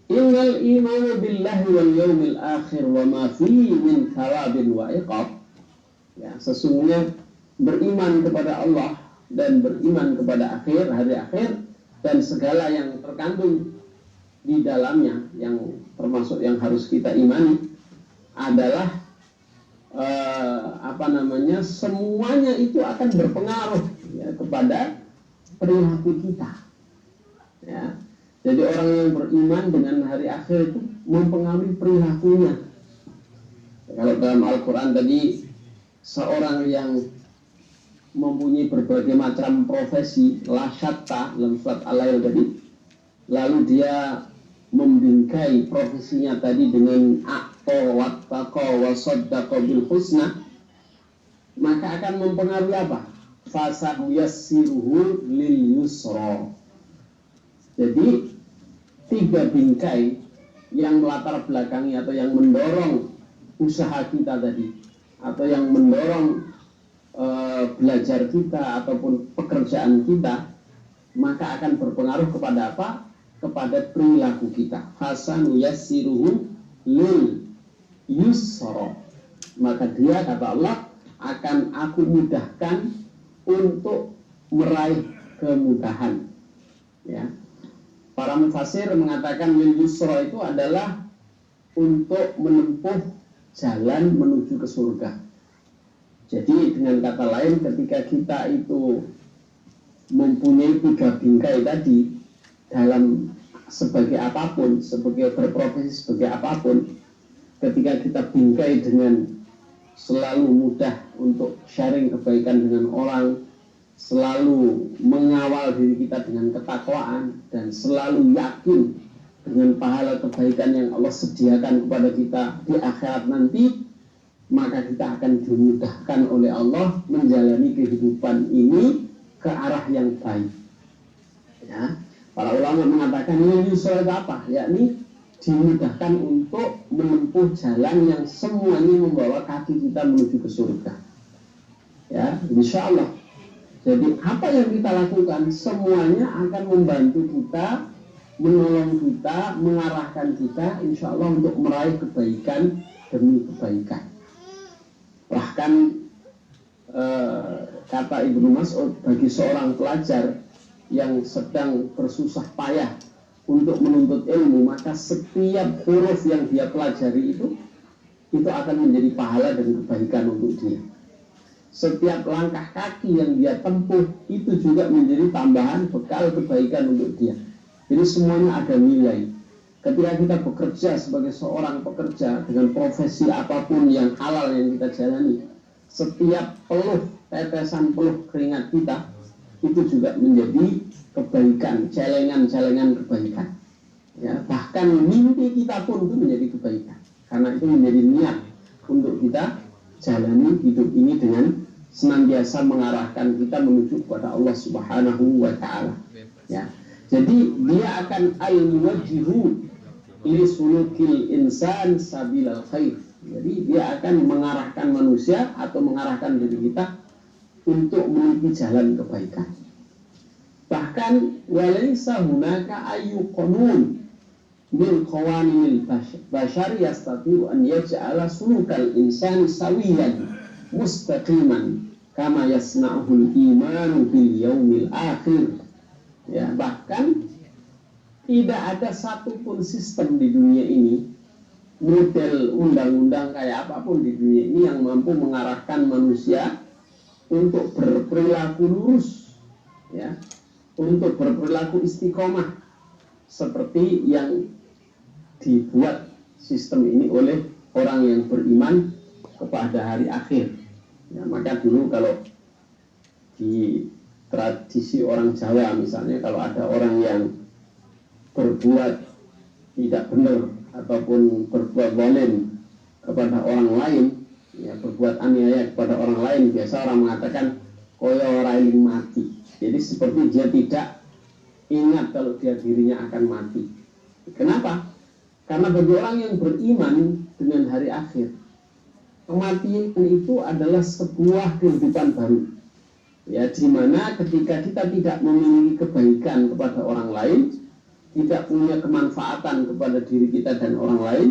innal imanu billahi wal yaumil akhir wa ma fihi min thawabin wa iqab, ya, sesungguhnya beriman kepada Allah dan beriman kepada hari akhir dan segala yang terkandung di dalamnya, yang termasuk yang harus kita imani adalah semuanya itu akan berpengaruh, ya, kepada perilaku kita, ya. Jadi orang yang beriman dengan hari akhir itu mempengaruhi perilakunya. Kalau dalam Al-Quran tadi, seorang yang mempunyai berbagai macam profesi, la syatta, dalam surat Al-Lail tadi, lalu dia membingkai profesinya tadi dengan aqta wattaqa wa saddaqa bil husna, maka akan mempengaruhi apa? Fasayassiruhu lil yusra. Jadi 3 bingkai yang melatar belakangi atau yang mendorong usaha kita tadi, atau yang mendorong belajar kita ataupun pekerjaan kita, maka akan berpengaruh kepada apa? Kepada perilaku kita. Hasanu yassiruhu lil yusra, maka dia, kata Allah, akan aku mudahkan untuk meraih kemudahan, ya. Para mufassir mengatakan lil yusra itu adalah untuk menempuh jalan menuju ke surga. Jadi dengan kata lain, ketika kita itu mempunyai 3 bingkai tadi dalam sebagai apapun, sebagai berprofesi sebagai apapun, ketika kita bingkai dengan selalu mudah untuk sharing kebaikan dengan orang, selalu mengawal diri kita dengan ketakwaan, dan selalu yakin dengan pahala kebaikan yang Allah sediakan kepada kita di akhirat nanti, maka kita akan dimudahkan oleh Allah menjalani kehidupan ini ke arah yang baik. Ya, para ulama mengatakan ini yusra apa? Yakni dimudahkan untuk menempuh jalan yang semuanya membawa kaki kita menuju ke surga. Ya, insya Allah. Jadi apa yang kita lakukan semuanya akan membantu kita, menolong kita, mengarahkan kita, insya Allah untuk meraih kebaikan demi kebaikan. Bahkan kata Ibnu Mas'ud, bagi seorang pelajar yang sedang bersusah payah untuk menuntut ilmu, maka setiap huruf yang dia pelajari itu akan menjadi pahala dan kebaikan untuk dia. Setiap langkah kaki yang dia tempuh itu juga menjadi tambahan bekal kebaikan untuk dia. Jadi semuanya ada nilai. Ketika kita bekerja sebagai seorang pekerja dengan profesi apapun yang halal yang kita jalani, setiap peluh, tetesan peluh keringat kita itu juga menjadi kebaikan, celengan-celengan kebaikan. Ya, bahkan mimpi kita pun itu menjadi kebaikan, karena itu menjadi niat untuk kita jalani hidup ini dengan senantiasa mengarahkan kita menuju kepada Allah Subhanahu wa Ta'ala. Ya, jadi dia akan al-muwajjihu ili sulukil insan sabilal khair. Jadi dia akan mengarahkan manusia atau mengarahkan diri kita untuk menuju jalan kebaikan. Bahkan walaysa hunaka ayyu qanun min qawaninil bashar yastati'u an yaj'ala sulukal insani sawiyan mustaqiman kama yasna'ul imanu bil yaumil akhir. Ya, bahkan tidak ada satupun sistem di dunia ini, model undang-undang kayak apapun di dunia ini yang mampu mengarahkan manusia untuk berperilaku lurus, ya, untuk berperilaku istiqomah seperti yang dibuat sistem ini oleh orang yang beriman kepada hari akhir. Ya, maka dulu kalau di tradisi orang Jawa misalnya, kalau ada orang yang berbuat tidak benar ataupun berbuat zalim kepada orang lain, ya, berbuat aniaya kepada orang lain, biasa orang mengatakan koyo ora eling mati. Jadi seperti dia tidak ingat kalau dia dirinya akan mati. Kenapa? Karena bagi orang yang beriman dengan hari akhir, kematian itu adalah sebuah kehidupan baru. Ya, di mana ketika kita tidak memiliki kebaikan kepada orang lain, tidak punya kemanfaatan kepada diri kita dan orang lain,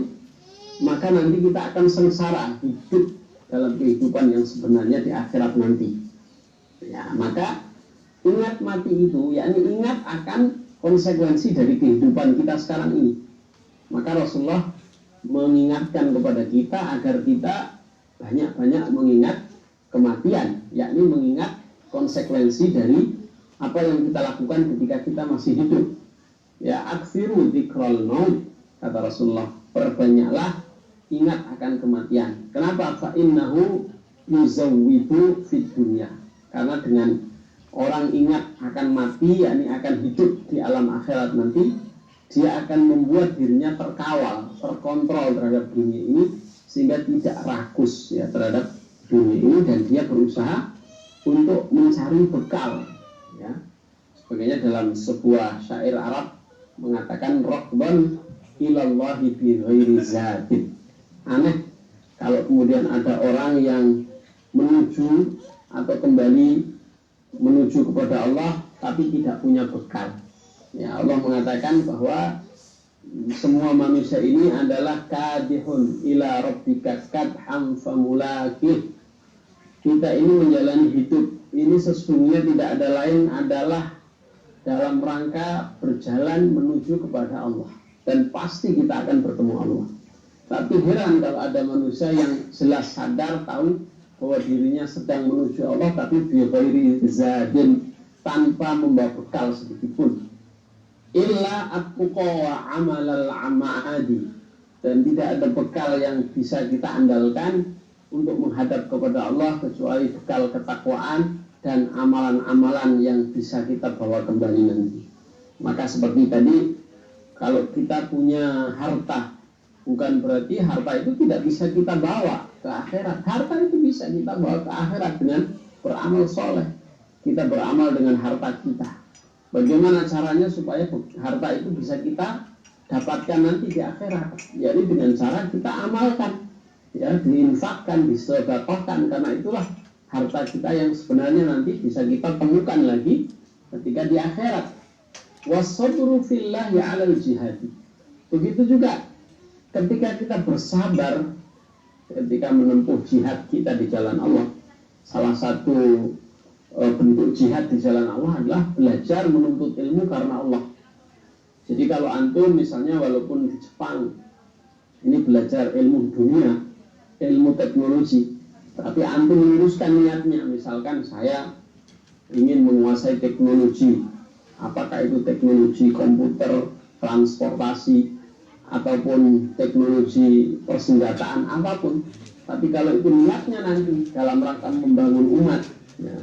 maka nanti kita akan sengsara hidup dalam kehidupan yang sebenarnya di akhirat nanti. Ya, maka ingat mati itu, yakni ingat akan konsekuensi dari kehidupan kita sekarang ini. Maka Rasulullah mengingatkan kepada kita agar kita banyak-banyak mengingat kematian, yakni mengingat konsekuensi dari apa yang kita lakukan ketika kita masih hidup. Ya, aksiru dzikral maut, kata Rasulullah, perbanyaklah ingat akan kematian. Kenapa? Fa innahu yuzawwidu fid dunya. Karena dengan orang ingat akan mati, yakni akan hidup di alam akhirat nanti, dia akan membuat dirinya terkawal, terkontrol terhadap dunia ini, sehingga tidak rakus ya terhadap dunia ini, dan dia berusaha untuk mencari bekal. Ya, sebagainya dalam sebuah syair Arab mengatakan raqban ilallahi bi ghairi zadin. Aneh kalau kemudian ada orang yang menuju atau kembali menuju kepada Allah tapi tidak punya bekal. Ya, Allah mengatakan bahwa semua manusia ini adalah kadihun ila rabbika kadham famulakih. Kita ini menjalani hidup ini sesungguhnya tidak ada lain adalah dalam rangka berjalan menuju kepada Allah, dan pasti kita akan bertemu Allah. Tapi heran kalau ada manusia yang jelas sadar tahu bahwa dirinya sedang menuju Allah tapi bi ghairi zadin, tanpa membawa bekal sedikitpun. Illa atqa wa amalal amadi, dan tidak ada bekal yang bisa kita andalkan untuk menghadap kepada Allah kecuali bekal ketakwaan dan amalan-amalan yang bisa kita bawa kembali nanti. Maka seperti tadi Kalau kita punya harta, bukan berarti harta itu tidak bisa kita bawa ke akhirat. Harta itu bisa kita bawa ke akhirat dengan beramal soleh. Kita beramal dengan harta kita. Bagaimana caranya supaya harta itu bisa kita dapatkan nanti di akhirat? Jadi dengan cara kita amalkan, ya, diinfakkan, disedekahkan, karena itulah harta kita yang sebenarnya nanti bisa kita temukan lagi ketika di akhirat. Wasabru fillahi 'alal jihad. Begitu juga ketika kita bersabar ketika menempuh jihad kita di jalan Allah. Salah satu bentuk jihad di jalan Allah adalah belajar menuntut ilmu karena Allah. Jadi kalau antum misalnya walaupun di Jepang ini belajar ilmu dunia, ilmu teknologi, tapi antum meluruskan niatnya, misalkan saya ingin menguasai teknologi, apakah itu teknologi komputer, transportasi, ataupun teknologi persenjataan, apapun. Tapi kalau itu niatnya nanti dalam rangka membangun umat, ya,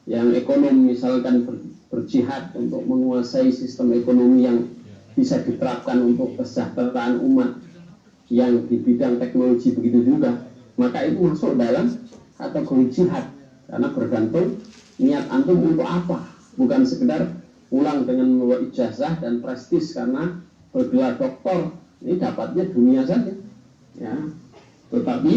yang ekonomi misalkan berjihad untuk menguasai sistem ekonomi yang bisa diterapkan untuk kesejahteraan umat, yang di bidang teknologi begitu juga, maka itu masuk dalam kategori jihad, karena bergantung niat antum untuk apa, bukan sekedar pulang dengan membawa ijazah dan prestis karena bergelar doktor, ini dapatnya dunia saja, ya. Tetapi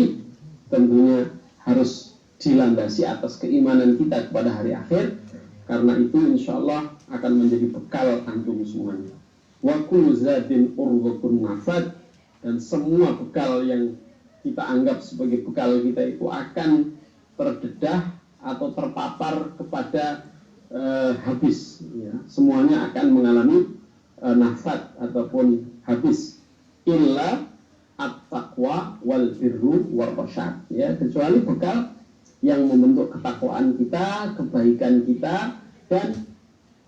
tentunya harus dilandasi atas keimanan kita kepada hari akhir, karena itu insya Allah akan menjadi bekal antum semuanya. Wa kullu zadin urwatun nafad, dan semua bekal yang kita anggap sebagai bekal kita itu akan terdedah atau terpapar kepada habis, ya. Semuanya akan mengalami nafad ataupun habis, illa at-taqwa wal birru war rasyad, ya, kecuali bekal yang membentuk ketakwaan kita, kebaikan kita, dan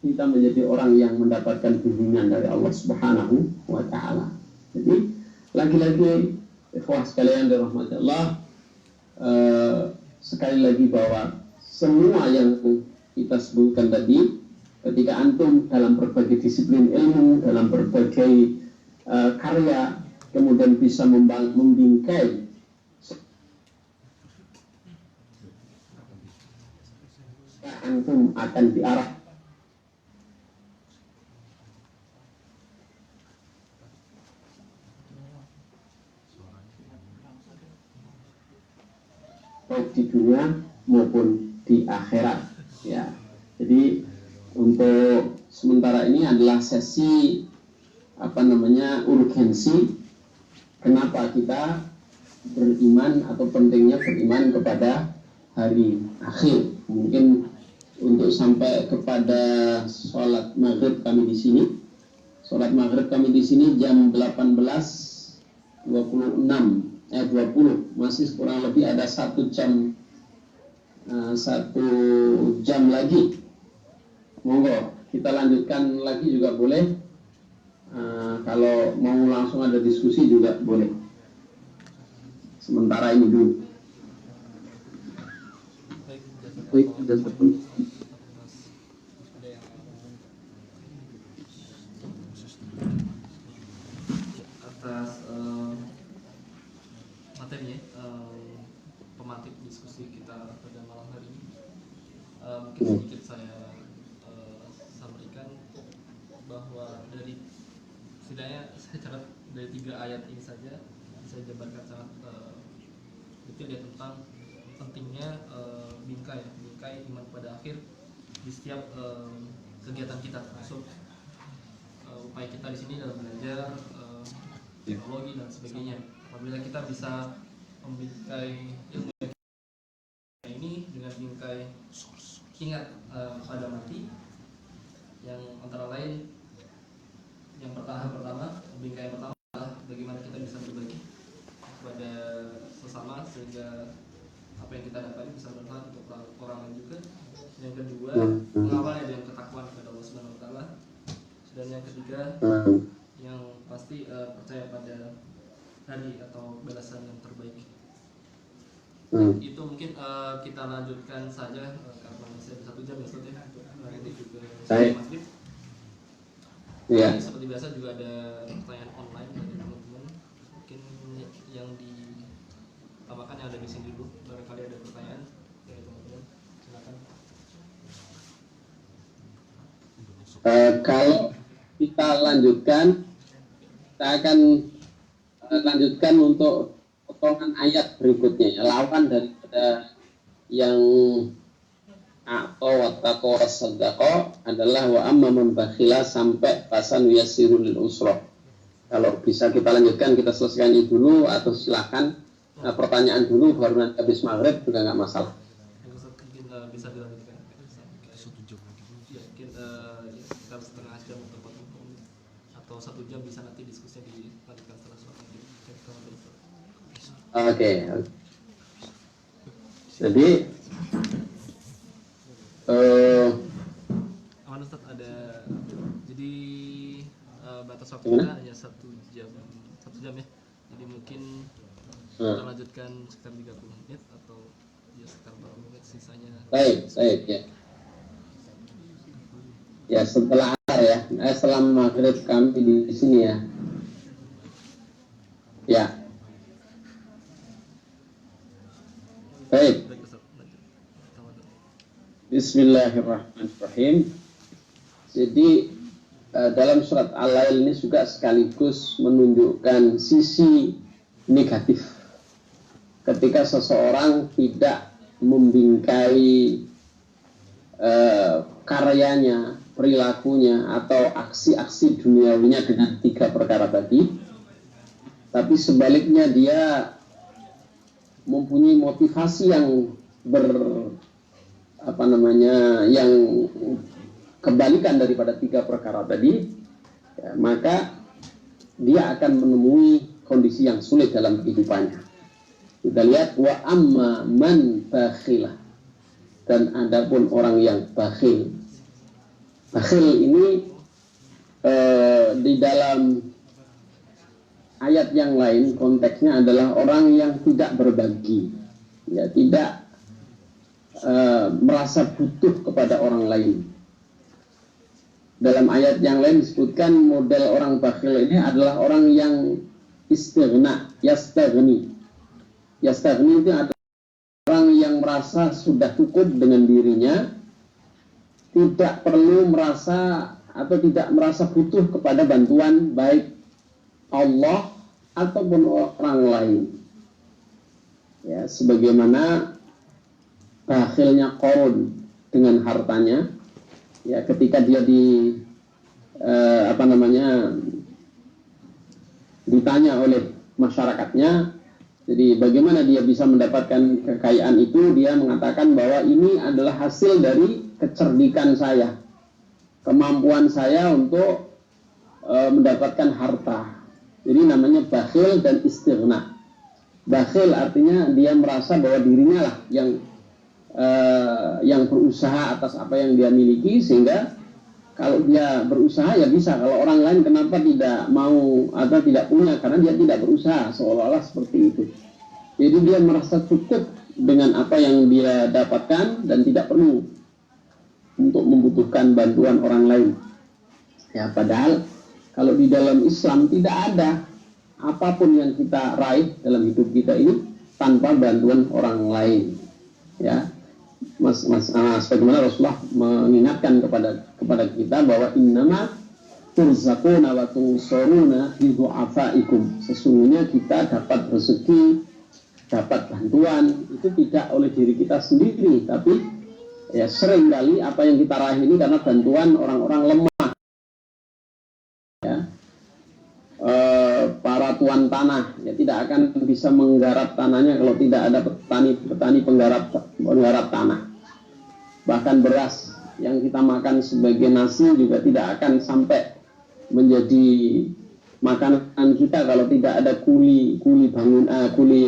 kita menjadi orang yang mendapatkan bimbingan dari Allah Subhanahu wa taala. Jadi lagi-lagi ikhwah sekalian dirahmati Allah, sekali lagi bahwa semua yang kita sebutkan tadi, ketika antum dalam berbagai disiplin ilmu, dalam berbagai karya, kemudian bisa membingkai antum akan diarah baik di dunia maupun di akhirat, ya. Jadi untuk sementara ini adalah sesi urgensi kenapa kita beriman atau pentingnya beriman kepada hari akhir. Mungkin untuk sampai kepada sholat maghrib kami di sini. Sholat maghrib kami di sini jam 18.26. 20, masih kurang lebih ada 1 jam lagi. Monggo kita lanjutkan lagi juga boleh. Kalau mau langsung ada diskusi juga boleh. Sementara ini dulu. Baik, atas materi, pemantik diskusi kita pada malam hari ini. Mungkin sedikit saya sampaikan bahwa dari setidaknya saya catat dari 3 ayat ini saja saya jabarkan sangat detail ya tentang pentingnya bingkai iman pada akhir di setiap kegiatan kita, termasuk upaya kita di sini dalam belajar teknologi dan sebagainya. Apabila kita bisa membingkai ilmu ini dengan bingkai ingat pada mati, yang antara lain yang pertama bingkai yang pertama adalah bagaimana kita bisa berbagi kepada sesama sehingga apa yang kita dapat bisa bermanfaat untuk orang lain juga. Yang kedua, mengawalnya dengan ketakwaan kepada Allah Subhanahu wa taala. Dan yang ketiga, yang pasti percaya pada hari atau balasan yang terbaik. Itu mungkin kita lanjutkan saja karena masih ada 1 jam ya Ustaz ya. Ini juga maghrib. Ya. Seperti biasa juga ada pertanyaan online dari teman-teman. Mungkin yang ditambahkan yang ada di sini dulu. Barangkali ada pertanyaan dari teman-teman. Silakan. Kalau kita lanjutkan, kita akan lanjutkan untuk potongan ayat berikutnya, lawan daripada yang atau wattaqo wasadaqo adalah wa amma man bakhila sampai pasan yasirul lil usra. Kalau bisa kita lanjutkan, kita selesaikan ini dulu, atau silakan pertanyaan dulu baru nanti habis maghrib juga nggak masalah. Mungkin bisa dilanjutkan. Ya, mungkin sekitar setengah jam atau 40 menit atau 1 jam bisa nanti diskusinya dilanjutkan setelah sholat maghrib. Oke. Jadi Aman Ustaz, ada jadi batas waktu Gimana? kita hanya 1 jam ya. Jadi mungkin kita lanjutkan sekitar 30 menit atau ya sekitar berapa menit sisanya. baik ya. Ya setelah asar ya, setelah maghrib kami di sini ya. Ya. Baik. Baik Ustaz, lanjut. Bismillahirrahmanirrahim. Jadi dalam surat Al-Lail ini juga sekaligus menunjukkan sisi negatif ketika seseorang tidak membingkai karyanya, perilakunya, atau aksi-aksi duniawinya dengan 3 perkara tadi, tapi sebaliknya dia mempunyai motivasi yang yang kebalikan daripada 3 perkara tadi, ya, maka dia akan menemui kondisi yang sulit dalam kehidupannya. Kita lihat wa amma man bakhila, dan adapun orang yang bakhil. Bakhil ini di dalam ayat yang lain konteksnya adalah orang yang tidak berbagi, ya, tidak merasa butuh kepada orang lain. Dalam ayat yang lain disebutkan model orang bakhil ini adalah orang yang istighna, yastagni. Yastagni itu adalah orang yang merasa sudah cukup dengan dirinya, tidak perlu merasa atau tidak merasa butuh kepada bantuan baik Allah ataupun orang lain. Ya, sebagaimana bakhilnya Qarun dengan hartanya, ya, ketika dia ditanya oleh masyarakatnya, jadi bagaimana dia bisa mendapatkan kekayaan itu, dia mengatakan bahwa ini adalah hasil dari kecerdikan saya, kemampuan saya untuk mendapatkan harta. Jadi namanya bakhil dan istighna. Bakhil artinya dia merasa bahwa dirinya lah yang berusaha atas apa yang dia miliki, sehingga kalau dia berusaha ya bisa. Kalau orang lain kenapa tidak mau atau tidak punya, karena dia tidak berusaha, seolah-olah seperti itu. Jadi dia merasa cukup dengan apa yang dia dapatkan dan tidak perlu untuk membutuhkan bantuan orang lain. Ya, padahal kalau di dalam Islam tidak ada apapun yang kita raih dalam hidup kita ini tanpa bantuan orang lain. Ya, sebagaimana Rasulullah mengingatkan kepada kita bahwa innama turzaquna wa tunsuruna bi du'afaikum. Sesungguhnya kita dapat rezeki, dapat bantuan itu tidak oleh diri kita sendiri, tapi ya seringkali apa yang kita raih ini karena bantuan orang-orang lemah. Ya. Para tuan tanah ya tidak akan bisa menggarap tanahnya kalau tidak ada petani penggarap tanah. Bahkan beras yang kita makan sebagai nasi juga tidak akan sampai menjadi makanan kita kalau tidak ada kuli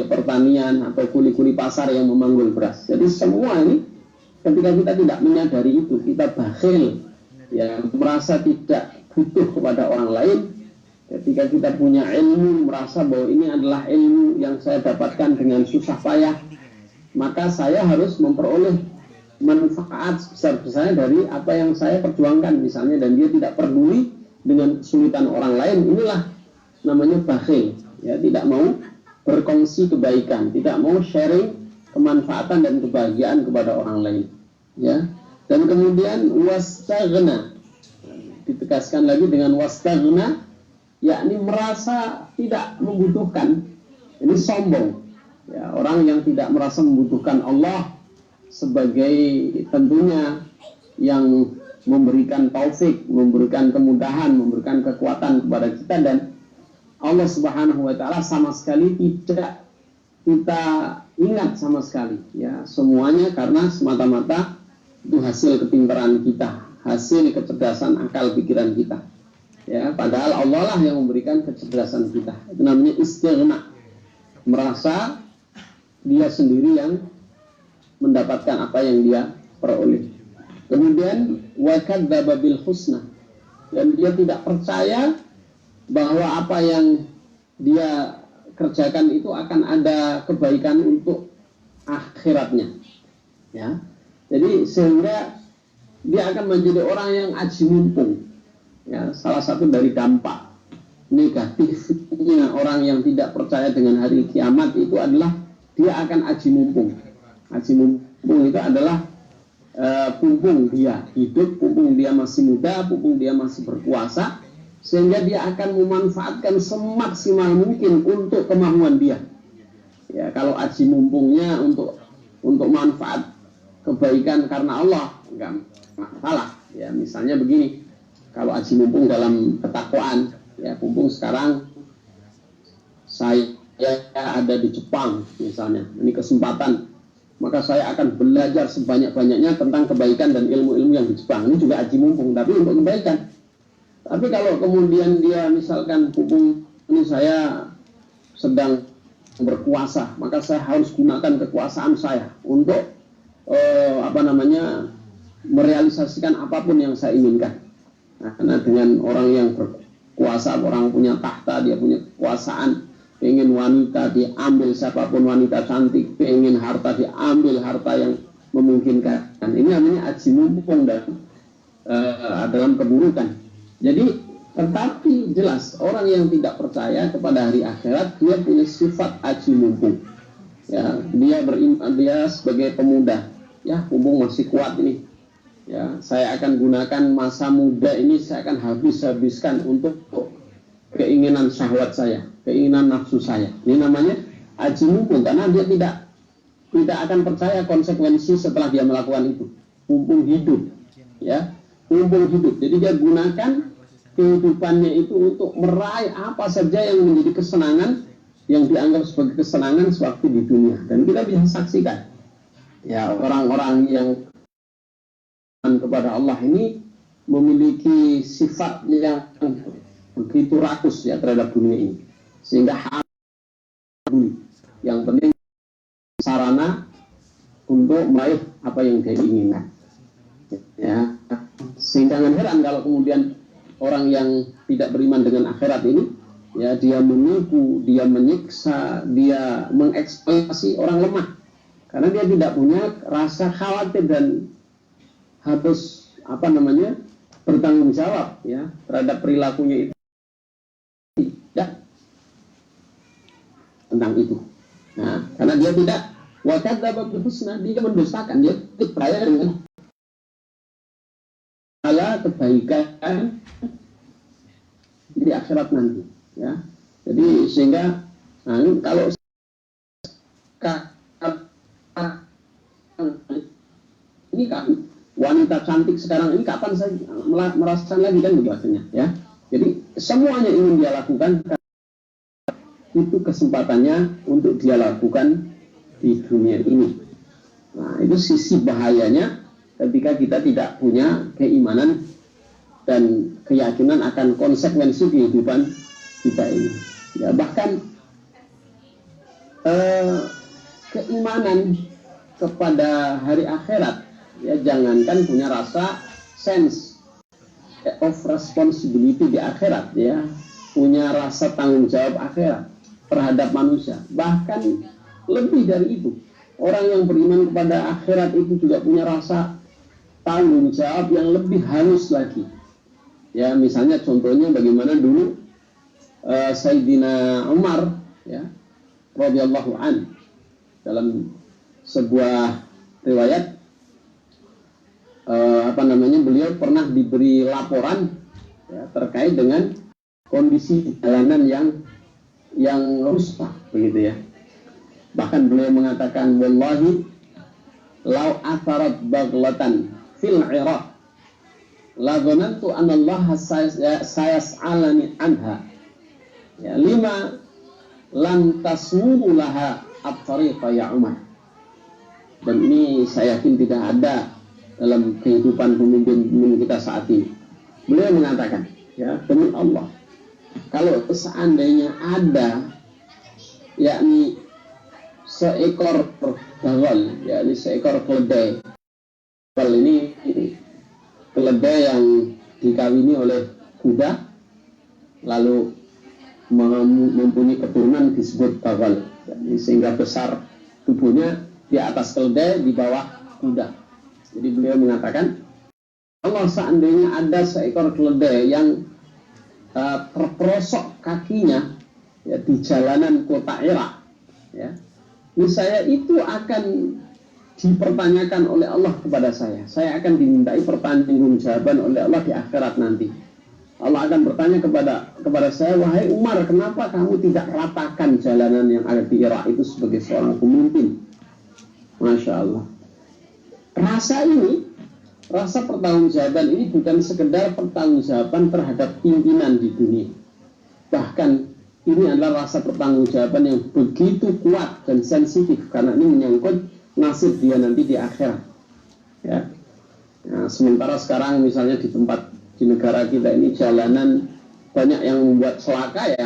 pertanian atau kuli pasar yang memanggul beras. Jadi semua ini ketika kita tidak menyadari itu, kita bakhil, ya, merasa tidak butuh kepada orang lain. Ketika kita punya ilmu, merasa bahwa ini adalah ilmu yang saya dapatkan dengan susah payah, maka saya harus memperoleh manfaat sebesar-besarnya dari apa yang saya perjuangkan misalnya, dan dia tidak peduli dengan kesulitan orang lain, inilah namanya bakhil, ya, tidak mau berkongsi kebaikan, tidak mau sharing kemanfaatan dan kebahagiaan kepada orang lain, ya. Dan kemudian wastaghna, ditegaskan lagi dengan wastaghna, yakni merasa tidak membutuhkan. Ini sombong, ya, orang yang tidak merasa membutuhkan Allah sebagai tentunya yang memberikan taufik, memberikan kemudahan, memberikan kekuatan kepada kita, dan Allah Subhanahu wa taala sama sekali tidak kita ingat sama sekali, ya, semuanya karena semata-mata itu hasil kepintaran kita, hasil kecerdasan akal pikiran kita, ya, padahal Allah lah yang memberikan kecerdasan kita. Itu namanya istighna, merasa dia sendiri yang mendapatkan apa yang dia peroleh. Kemudian wa kadzdzaba bil husna, dan dia tidak percaya bahwa apa yang dia kerjakan itu akan ada kebaikan untuk akhiratnya, ya. Jadi sehingga dia akan menjadi orang yang aji mumpung, ya. Salah satu dari dampak negatifnya orang yang tidak percaya dengan hari kiamat itu adalah dia akan aji mumpung. Aji mumpung itu adalah pumpung dia hidup, pumpung dia masih muda, pumpung dia masih berkuasa, sehingga dia akan memanfaatkan semaksimal mungkin untuk kemauan dia. Ya, kalau aji mumpungnya untuk manfaat kebaikan karena Allah, enggak masalah. Ya, misalnya begini, kalau aji mumpung dalam ketakwaan, ya, mumpung sekarang saya ada di Jepang misalnya, ini kesempatan, maka saya akan belajar sebanyak-banyaknya tentang kebaikan dan ilmu-ilmu yang di Jepang. Ini juga aji mumpung, tapi untuk kebaikan. Tapi kalau kemudian dia misalkan mumpung ini saya sedang berkuasa, maka saya harus gunakan kekuasaan saya untuk merealisasikan apapun yang saya inginkan. Nah, karena dengan orang yang berkuasa, orang punya tahta, dia punya kekuasaan, pengen wanita diambil siapapun wanita cantik, pengen harta diambil harta yang memungkinkan. Ini namanya aji mumpung dan dalam keburukan. Jadi tetapi jelas orang yang tidak percaya kepada hari akhirat, dia punya sifat aji mumpung. Ya, dia sebagai pemuda, ya, mumpung masih kuat ini. Ya, saya akan gunakan masa muda ini, saya akan habiskan untuk keinginan syahwat saya, keinginan nafsu saya. Ini namanya aji mumpung, karena dia tidak akan percaya konsekuensi setelah dia melakukan itu. Mumpung hidup, ya, mumpung hidup. Jadi dia gunakan kehidupannya itu untuk meraih apa saja yang menjadi kesenangan, yang dianggap sebagai kesenangan sewaktu di dunia. Dan kita bisa saksikan, ya, orang-orang yang kepada Allah ini memiliki sifat yang begitu rakus, ya, terhadap dunia ini, sehingga yang penting sarana untuk meraih apa yang dia inginkan, ya. Sehingga jangan heran kalau kemudian orang yang tidak beriman dengan akhirat ini, ya, dia menipu, dia menyiksa, dia mengeksploitasi orang lemah, karena dia tidak punya rasa khawatir dan harus bertanggung jawab, ya, terhadap perilakunya itu, ya, tentang itu. Nah, karena dia tidak wakadzdzaba bil husna, dia mendustakan, dia percaya dengan kebaikan di akhirat nanti, ya. Jadi sehingga kalau ini kan wanita cantik sekarang ini kapan saya merasakan lagi, kan biasanya, ya. Jadi semuanya ingin dia lakukan, itu kesempatannya untuk dia lakukan di dunia ini. Nah, itu sisi bahayanya ketika kita tidak punya keimanan dan keyakinan akan konsekuensi kehidupan kita ini. Ya, bahkan keimanan kepada hari akhirat, ya, jangankan punya rasa sense of responsibility di akhirat, ya, punya rasa tanggung jawab akhirat terhadap manusia, bahkan lebih dari itu, orang yang beriman kepada akhirat itu juga punya rasa tanggung jawab yang lebih halus lagi, Ya, misalnya contohnya bagaimana dulu Sayyidina Umar, ya, radhiyallahu an, dalam sebuah riwayat beliau pernah diberi laporan, ya, terkait dengan kondisi jalanan yang rusak, begitu ya. Bahkan beliau mengatakan, wallahi lau atharat baghlatan fil Iraq la dhanantu anna Allah sayas'alani anha, ya, lima lam tasmuhu laha at-tariqa ya Umar. Dan ini saya yakin tidak ada dalam kehidupan pemimpin kita saat ini. Beliau mengatakan, ya, demi Allah, kalau seandainya ada, yakni seekor bagal, yakni seekor keledai. Bagal ini keledai yang dikawini oleh kuda, lalu mempunyai keturunan disebut bagal, sehingga besar tubuhnya di atas keledai, di bawah kuda. Jadi beliau mengatakan, kalau seandainya ada seekor keledai yang terperosok kakinya, ya, di jalanan kota Irak, ya, niscaya itu akan dipertanyakan oleh Allah kepada saya. Saya akan dimintai pertanggungjawaban oleh Allah di akhirat nanti. Allah akan bertanya kepada saya, wahai Umar, kenapa kamu tidak ratakan jalanan yang ada di Irak itu sebagai seorang pemimpin? Masya Allah. Rasa pertanggungjawaban ini bukan sekedar pertanggungjawaban terhadap pimpinan di dunia. Bahkan ini adalah rasa pertanggungjawaban yang begitu kuat dan sensitif, karena ini menyangkut nasib dia nanti di akhirat. Ya. Nah, sementara sekarang misalnya di negara kita ini jalanan banyak yang membuat celaka, ya,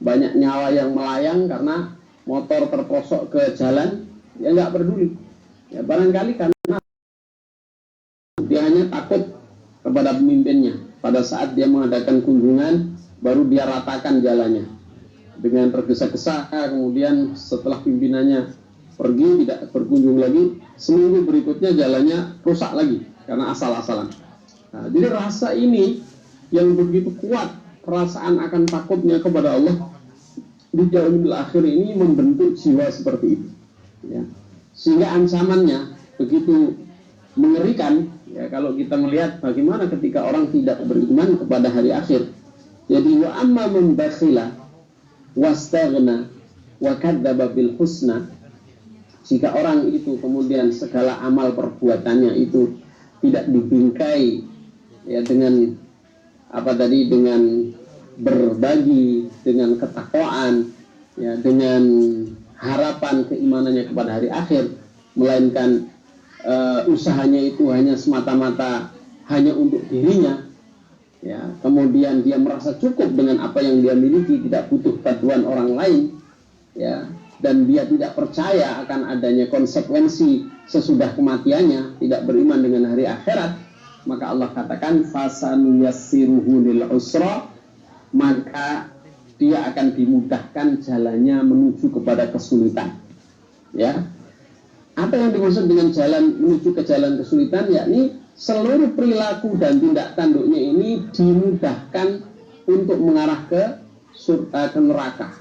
banyak nyawa yang melayang karena motor terprosok ke jalan, ya nggak peduli. Ya, barangkali karena dia hanya takut kepada pemimpinnya. Pada saat dia mengadakan kunjungan, baru dia ratakan jalannya dengan tergesa-gesa, kemudian setelah pimpinannya pergi tidak berkunjung lagi, seminggu berikutnya jalannya rusak lagi karena asal-asalan. Nah, jadi rasa ini yang begitu kuat, perasaan akan takutnya kepada Allah di yaumil akhir ini membentuk jiwa seperti itu, ya. Sehingga ancamannya begitu mengerikan, ya, kalau kita melihat bagaimana ketika orang tidak beriman kepada hari akhir. Jadi wa amma man bakhila wastaghna wa kadzdzaba bil husna, jika orang itu kemudian segala amal perbuatannya itu tidak dibingkai, ya, dengan dengan berbagi, dengan ketakwaan, ya, dengan harapan keimanannya kepada hari akhir, melainkan usahanya itu hanya semata-mata hanya untuk dirinya, ya, kemudian dia merasa cukup dengan apa yang dia miliki, tidak butuh bantuan orang lain, ya, dan dia tidak percaya akan adanya konsekuensi sesudah kematiannya, tidak beriman dengan hari akhirat, maka Allah katakan fasanuyassiruhu lil usra, maka dia akan dimudahkan jalannya menuju kepada kesulitan. Ya, apa yang dimaksud dengan jalan menuju ke jalan kesulitan, yakni seluruh perilaku dan tindak tanduknya ini dimudahkan untuk mengarah ke surga, ke neraka.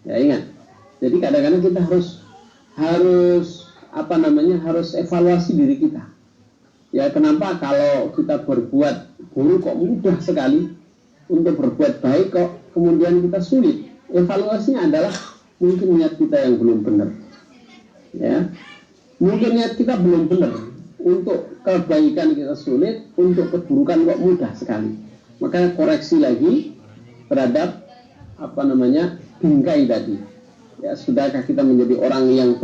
Ya, ingat. Jadi kadang-kadang kita harus evaluasi diri kita. Ya, kenapa kalau kita berbuat buruk kok mudah sekali, untuk berbuat baik kok kemudian kita sulit? Evaluasinya adalah mungkin niat kita yang belum benar. Ya, mungkin niat kita belum benar. Untuk kebaikan kita sulit, untuk keburukan kok mudah sekali. Maka koreksi lagi terhadap bingkai tadi. Ya, sudahkah kita menjadi orang yang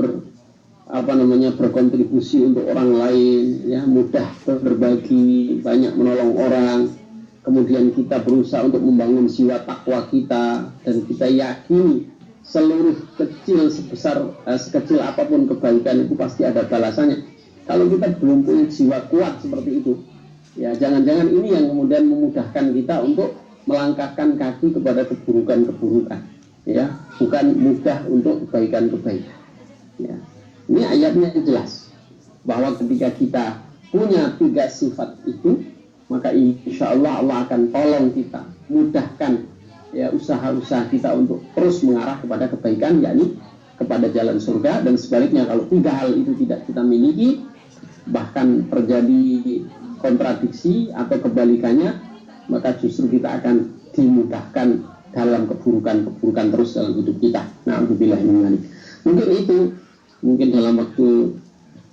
berkontribusi untuk orang lain, ya, mudah berbagi, banyak menolong orang, kemudian kita berusaha untuk membangun jiwa takwa kita, dan kita yakini seluruh sekecil apapun kebaikan itu pasti ada balasannya. Kalau kita belum punya jiwa kuat seperti itu, ya, jangan-jangan ini yang kemudian memudahkan kita untuk melangkahkan kaki kepada keburukan-keburukan, ya, bukan mudah untuk kebaikan-kebaikan. Ya. Ini ayatnya jelas bahwa ketika kita punya 3 sifat itu, maka insya Allah Allah akan tolong kita, mudahkan ya usaha-usaha kita untuk terus mengarah kepada kebaikan, yakni kepada jalan surga. Dan sebaliknya, kalau tiga hal itu tidak kita miliki, bahkan terjadi kontradiksi atau kebalikannya, maka justru kita akan dimudahkan dalam keburukan-keburukan terus dalam hidup kita. Na'udzubillah min dzalik. Mungkin itu, mungkin dalam waktu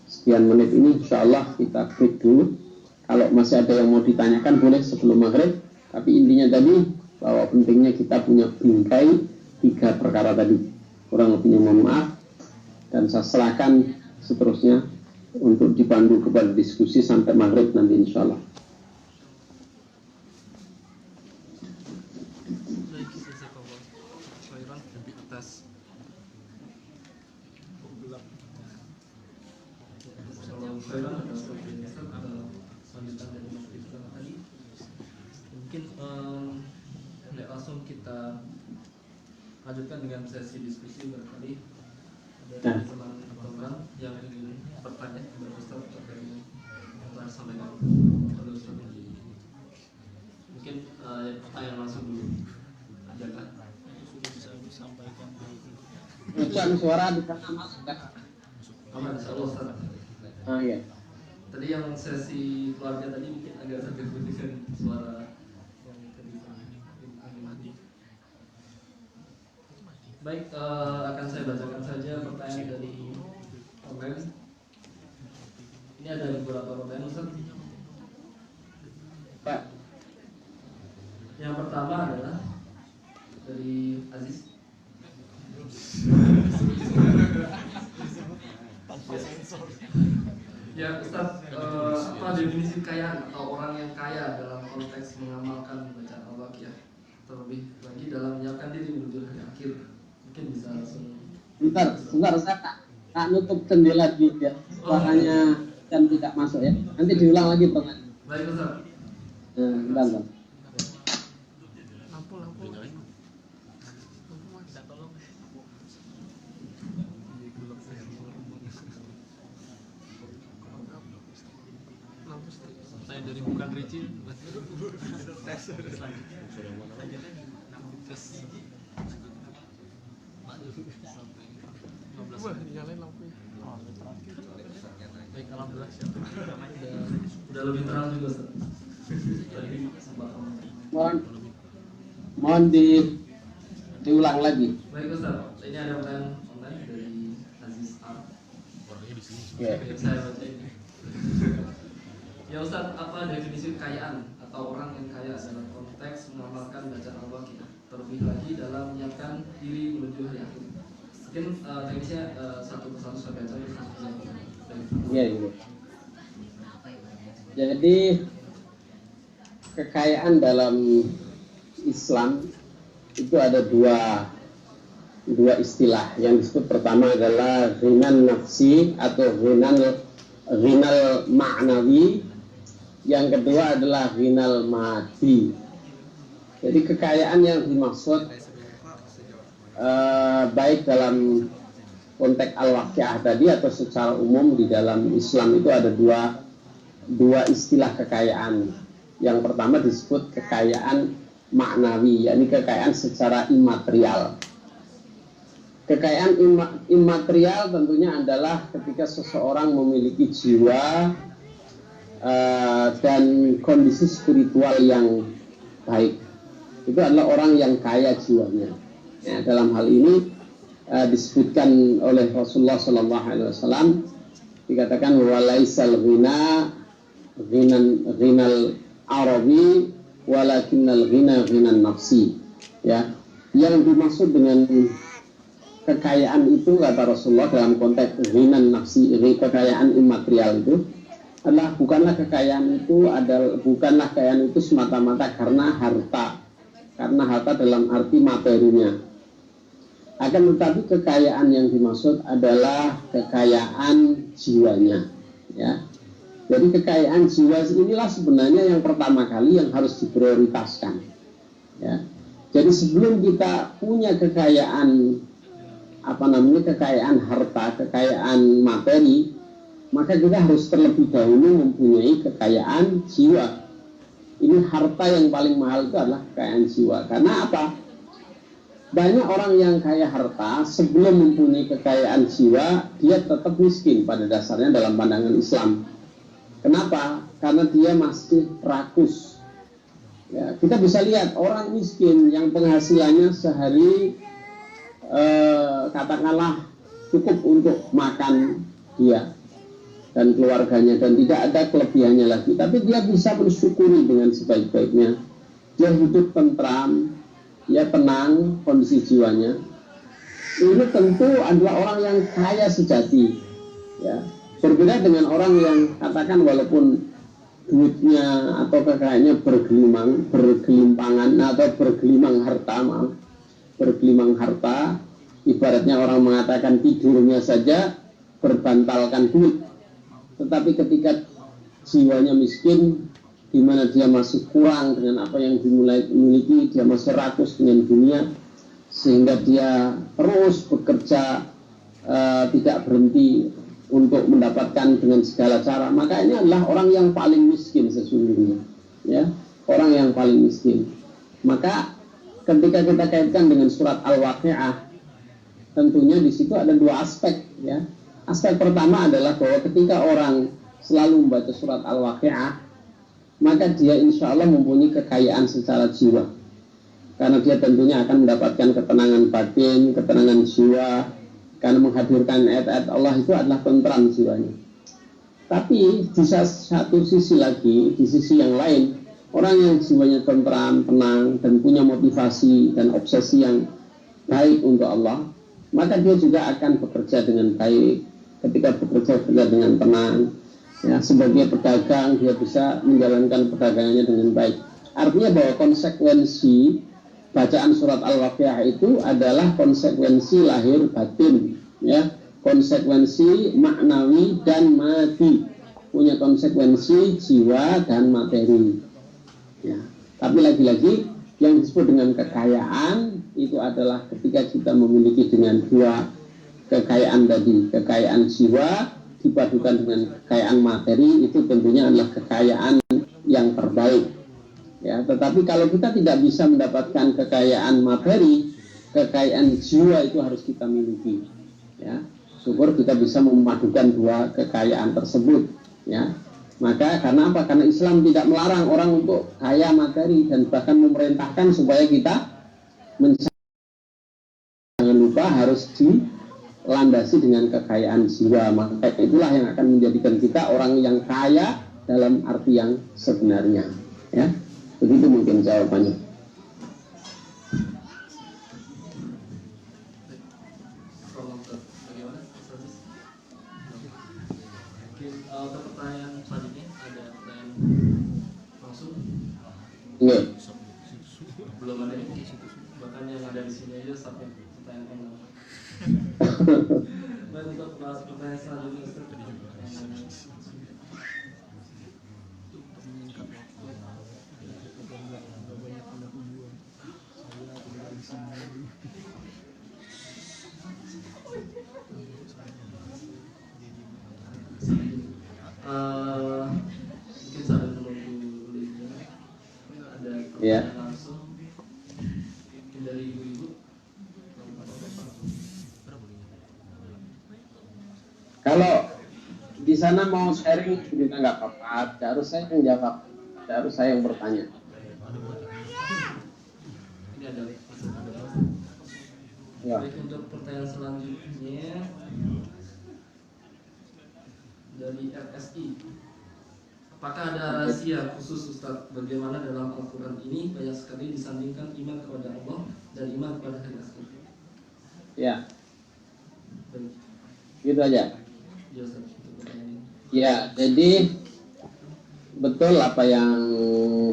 sekian menit ini insya Allah kita break dulu. Kalau masih ada yang mau ditanyakan boleh sebelum maghrib. Tapi intinya tadi bahwa pentingnya kita punya bingkai tiga perkara tadi. Kurang lebihnya mohon maaf, dan saya serahkan seterusnya untuk dipandu kepada diskusi sampai maghrib nanti insya Allah. Atas lanjutan dari Mas Ifran tadi, mungkin langsung kita lanjutkan dengan sesi diskusi. Barangkali ada teman-teman yang ingin bertanya kepada Ustaz terkait yang telah disampaikan oleh Ustaz. Mungkin pertanyaan langsung dulu, adakah sudah bisa disampaikan? Bukan suara di sana Mas. Aman, insyaallah Ustaz. Iya. Tadi yang sesi keluarga tadi mungkin agak terganggu dengan suara yang tadi. Baik, akan saya bacakan saja pertanyaan dari komen. Ini ada beberapa pertanyaan Ustaz. Pak. Yang pertama adalah dari Aziz. Ya Ustaz, apa definisi kekayaan atau orang yang kaya dalam konteks mengamalkan bacaan Al-Waqiah, terlebih lagi dalam menyiapkan diri menuju hari akhir? Mungkin bisa langsung. Bentar, saya tak nutup jendela dulu ya. Suaranya kan tidak masuk ya. Nanti diulang lagi pertanyaan. Baik Ustaz. Bentar. Lampu. Tidak tolong. Saya dari bukan Ricci. Tes. Wah, nyalain lampunya. Baik, alhamdulillah siap. Udah lebih terang juga, Ustaz. Tadi sempat Mohon diulang lagi. Baik Ustaz, ini ada pertanyaan online dari Aziz A. Ya. Saya baca ini. Ya Ustaz, apa definisi kekayaan atau orang yang kaya dalam konteks mengamalkan bacaan Al-Waqiah, terlebih lagi dalam menyiapkan diri menuju hari akhir? Mungkin teknisnya satu persatu saya baca. Iya. Jadi kekayaan dalam Islam itu ada dua istilah. Yang disebut pertama adalah ghinan nafsi atau ghinal ma'nawi. Yang kedua adalah ghinal madi. Jadi kekayaan yang dimaksud baik dalam konteks al-waqiah tadi atau secara umum di dalam Islam itu ada dua istilah kekayaan. Yang pertama disebut kekayaan maknawi, yakni kekayaan secara imaterial. Kekayaan imaterial tentunya adalah ketika seseorang memiliki jiwa dan kondisi spiritual yang baik. Itu adalah orang yang kaya jiwanya. Ya, dalam hal ini disebutkan oleh Rasulullah SAW, dikatakan walaisal ghinal arabi walakinnal ghinan nafsi. Ya, yang dimaksud dengan kekayaan itu kata Rasulullah dalam konteks ghinan nafsi, kekayaan imaterial itu adalah bukanlah kekayaan itu semata-mata karena harta dalam arti materinya. Akan tetapi kekayaan yang dimaksud adalah kekayaan jiwanya, ya. Jadi kekayaan jiwa inilah sebenarnya yang pertama kali yang harus diprioritaskan, ya. Jadi sebelum kita punya kekayaan kekayaan harta, kekayaan materi, maka kita harus terlebih dahulu mempunyai kekayaan jiwa. ini harta yang paling mahal itu adalah kekayaan jiwa. Karena apa? Banyak orang yang kaya harta sebelum mempunyai kekayaan jiwa, dia tetap miskin pada dasarnya dalam pandangan Islam. Kenapa? Karena dia masih rakus. Ya, kita bisa lihat orang miskin yang penghasilannya sehari katakanlah cukup untuk makan dia dan keluarganya dan tidak ada kelebihannya lagi, tapi dia bisa bersyukuri dengan sebaik-baiknya. Dia hidup tentram, ya tenang kondisi jiwanya. Ini tentu adalah orang yang kaya sejati, ya. Berbeda dengan orang yang katakan walaupun duitnya atau kekayaannya bergelimpangan atau bergelimang harta, ibaratnya orang mengatakan tidurnya saja berbantalkan duit. Tetapi ketika jiwanya miskin, di mana dia masih kurang dengan apa yang dimiliki, dia masih rakus dengan dunia, sehingga dia terus bekerja tidak berhenti untuk mendapatkan dengan segala cara, maka ini adalah orang yang paling miskin sesungguhnya, ya, orang yang paling miskin. Maka ketika kita kaitkan dengan surat Al-Waqi'ah, tentunya di situ ada dua aspek, ya. Aspek pertama adalah bahwa ketika orang selalu membaca surat Al-Waqi'ah, maka dia insya Allah mempunyai kekayaan secara jiwa, karena dia tentunya akan mendapatkan ketenangan batin, ketenangan jiwa, karena menghadirkan ayat-ayat Allah itu adalah tentram jiwanya. Tapi di satu sisi lagi, di sisi yang lain, orang yang jiwanya tentram, tenang, dan punya motivasi dan obsesi yang baik untuk Allah, maka dia juga akan bekerja dengan baik. Ketika bekerja dengan tenang, ya, sebagai pedagang dia bisa menjalankan perdagangannya dengan baik. Artinya bahwa konsekuensi bacaan surat Al-Waqi'ah itu adalah konsekuensi lahir batin, ya, konsekuensi maknawi dan mati, punya konsekuensi jiwa dan materi, ya. Tapi lagi-lagi yang disebut dengan kekayaan itu adalah ketika kita memiliki dengan dua kekayaan tadi, kekayaan jiwa dipadukan dengan kekayaan materi, itu tentunya adalah kekayaan yang terbaik. Ya, tetapi kalau kita tidak bisa mendapatkan kekayaan materi, kekayaan jiwa itu harus kita miliki. Ya, syukur kita bisa memadukan dua kekayaan tersebut. Ya, maka karena apa? Karena Islam tidak melarang orang untuk kaya materi dan bahkan memerintahkan supaya kita jangan lupa harus dilandasi dengan kekayaan jiwa. Maka itulah yang akan menjadikan kita orang yang kaya dalam arti yang sebenarnya. Ya. Begitu mungkin jawabannya. Bagaimana? Mungkin untuk pertanyaan selanjutnya ada pertanyaan langsung? Enggak. Belum ada ini. Bahkan yang ada di sini aja sampai pertanyaan yang baik, untuk pertanyaan selanjutnya mungkin sambil menunggu linknya ada pertanyaan langsung mungkin dari ibu-ibu. Kalau di sana mau sharing juga nggak apa-apa, harus saya yang jawab, harus saya yang bertanya. Ini ada Ya. baik, untuk pertanyaan selanjutnya dari RSI. Apakah ada rahasia khusus Ustaz bagaimana dalam Al-Quran ini banyak sekali disandingkan iman kepada Allah dan iman kepada hari akhir? Ya, Baik, gitu aja. ya Ustaz, untuk pertanyaan ini. Ya, jadi betul apa yang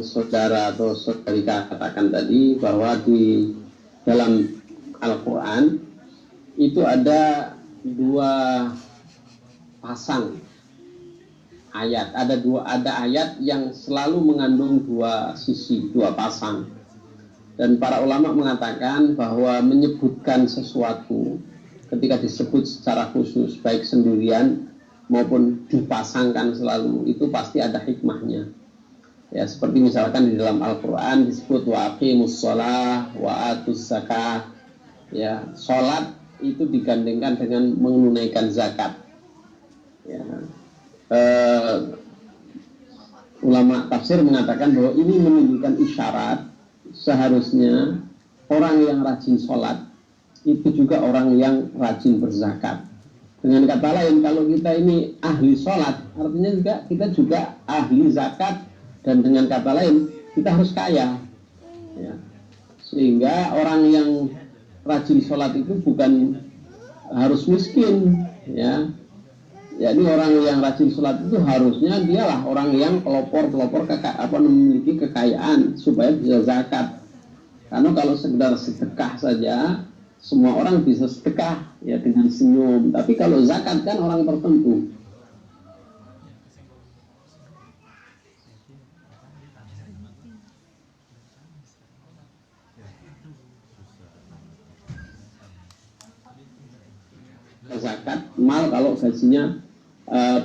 saudara atau saudari katakan tadi, bahwa di dalam Al-Quran itu ada dua pasang ayat, ada ayat yang selalu mengandung dua sisi, dua pasang. Dan para ulama mengatakan bahwa menyebutkan sesuatu ketika disebut secara khusus, baik sendirian maupun dipasangkan selalu, itu pasti ada hikmahnya. Ya, seperti misalkan di dalam Al-Quran disebut wa aqimus shalah wa atus zakah. Ya, sholat itu digandengkan dengan menunaikan zakat. Ya. Ulama tafsir mengatakan bahwa ini menunjukkan isyarat seharusnya orang yang rajin sholat itu juga orang yang rajin berzakat. Dengan kata lain, kalau kita ini ahli sholat, artinya juga kita juga ahli zakat, dan dengan kata lain kita harus kaya. Ya. Sehingga orang yang rajin sholat itu bukan harus miskin, ya. Jadi orang yang rajin sholat itu harusnya dialah orang yang pelopor memiliki kekayaan supaya bisa zakat. Karena kalau sekedar sedekah saja, semua orang bisa sedekah ya dengan senyum. Tapi kalau zakat kan orang tertentu. Zakat mal kalau gajinya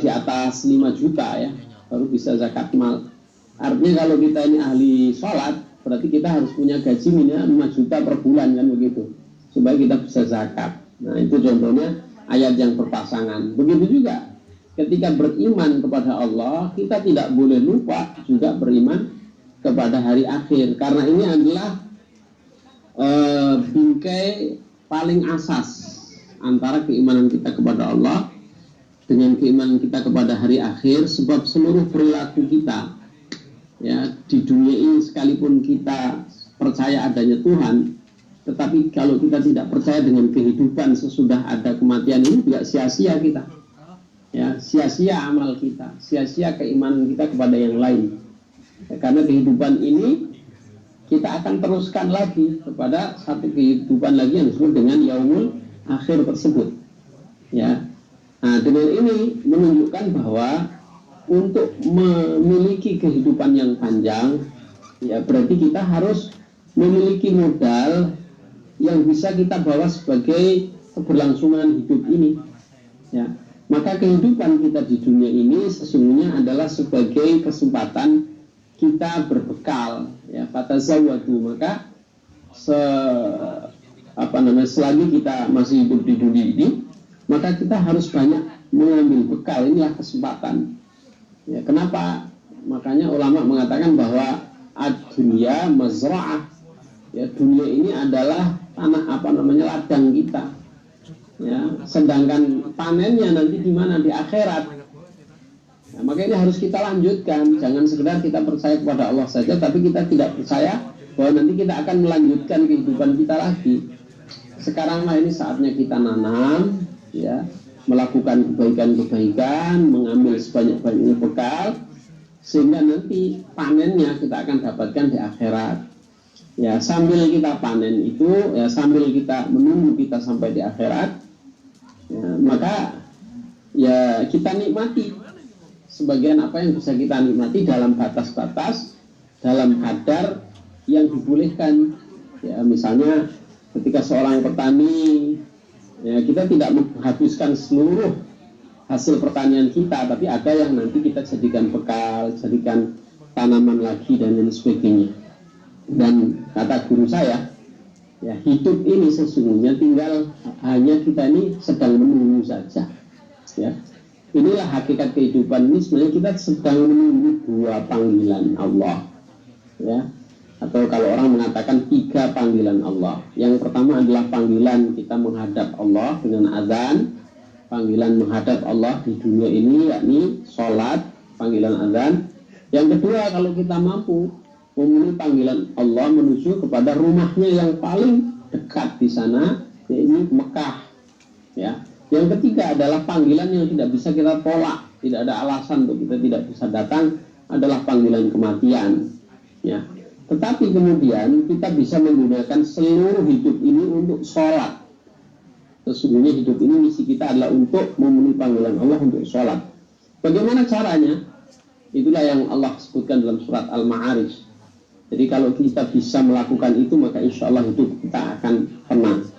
di atas 5 juta ya baru bisa zakat mal. Artinya kalau kita ini ahli sholat, berarti kita harus punya gaji minimal 5 juta per bulan kan begitu, supaya kita bisa zakat. Nah itu contohnya ayat yang berpasangan. Begitu juga ketika beriman kepada Allah, kita tidak boleh lupa juga beriman kepada hari akhir, karena ini adalah bingkai paling asas antara keimanan kita kepada Allah dengan keimanan kita kepada hari akhir. Sebab seluruh perilaku kita ya di dunia ini, sekalipun kita percaya adanya Tuhan, tetapi kalau kita tidak percaya dengan kehidupan sesudah ada kematian, ini juga sia-sia kita ya, sia-sia amal kita, sia-sia keimanan kita kepada yang lain ya, karena kehidupan ini kita akan teruskan lagi kepada satu kehidupan lagi yang disebut dengan yaumul akhir tersebut ya. Nah dengan ini menunjukkan bahwa untuk memiliki kehidupan yang panjang ya berarti kita harus memiliki modal yang bisa kita bawa sebagai keberlangsungan hidup ini ya. Maka kehidupan kita di dunia ini sesungguhnya adalah sebagai kesempatan kita berbekal ya, fatazawwadu. Maka selagi kita masih hidup di dunia ini, maka kita harus banyak mengambil bekal. Inilah kesempatan ya. Kenapa? Makanya ulama mengatakan bahwa ad-dunya mazra'ah ya, dunia ini adalah tanah ladang kita ya, sedangkan panennya nanti di mana? Di akhirat. Nah, maka ini harus kita lanjutkan. Jangan sekedar kita percaya kepada Allah saja, tapi kita tidak percaya bahwa nanti kita akan melanjutkan kehidupan kita lagi. Sekaranglah ini saatnya kita nanam ya, melakukan kebaikan-kebaikan, mengambil sebanyak-banyaknya bekal, sehingga nanti panennya kita akan dapatkan di akhirat ya. Sambil kita panen itu ya, sambil kita menunggu kita sampai di akhirat ya, maka ya kita nikmati sebagian apa yang bisa kita nikmati dalam batas-batas, dalam kadar yang dibolehkan ya. Misalnya ketika seorang petani ya, kita tidak menghabiskan seluruh hasil pertanian kita, tapi ada yang nanti kita jadikan bekal, jadikan tanaman lagi dan lain sebagainya. Dan kata guru saya ya, hidup ini sesungguhnya tinggal hanya kita ini sedang menunggu saja ya. Inilah hakikat kehidupan ini. Sebenarnya kita sedang menunggu dua panggilan Allah ya, atau kalau orang mengatakan 3 panggilan Allah. Yang pertama adalah panggilan kita menghadap Allah dengan azan, panggilan menghadap Allah di dunia ini yakni sholat, panggilan azan. Yang kedua, kalau kita mampu memenuhi panggilan Allah menuju kepada rumahnya yang paling dekat di sana, yaitu Mekah ya. Yang ketiga adalah panggilan yang tidak bisa kita tolak, tidak ada alasan untuk kita tidak bisa datang, adalah panggilan kematian ya. Tetapi kemudian kita bisa menggunakan seluruh hidup ini untuk sholat. Sesungguhnya hidup ini misi kita adalah untuk memenuhi panggilan Allah untuk sholat. Bagaimana caranya? Itulah yang Allah sebutkan dalam surat Al-Ma'arij. Jadi kalau kita bisa melakukan itu, maka insya Allah hidup kita akan tenang.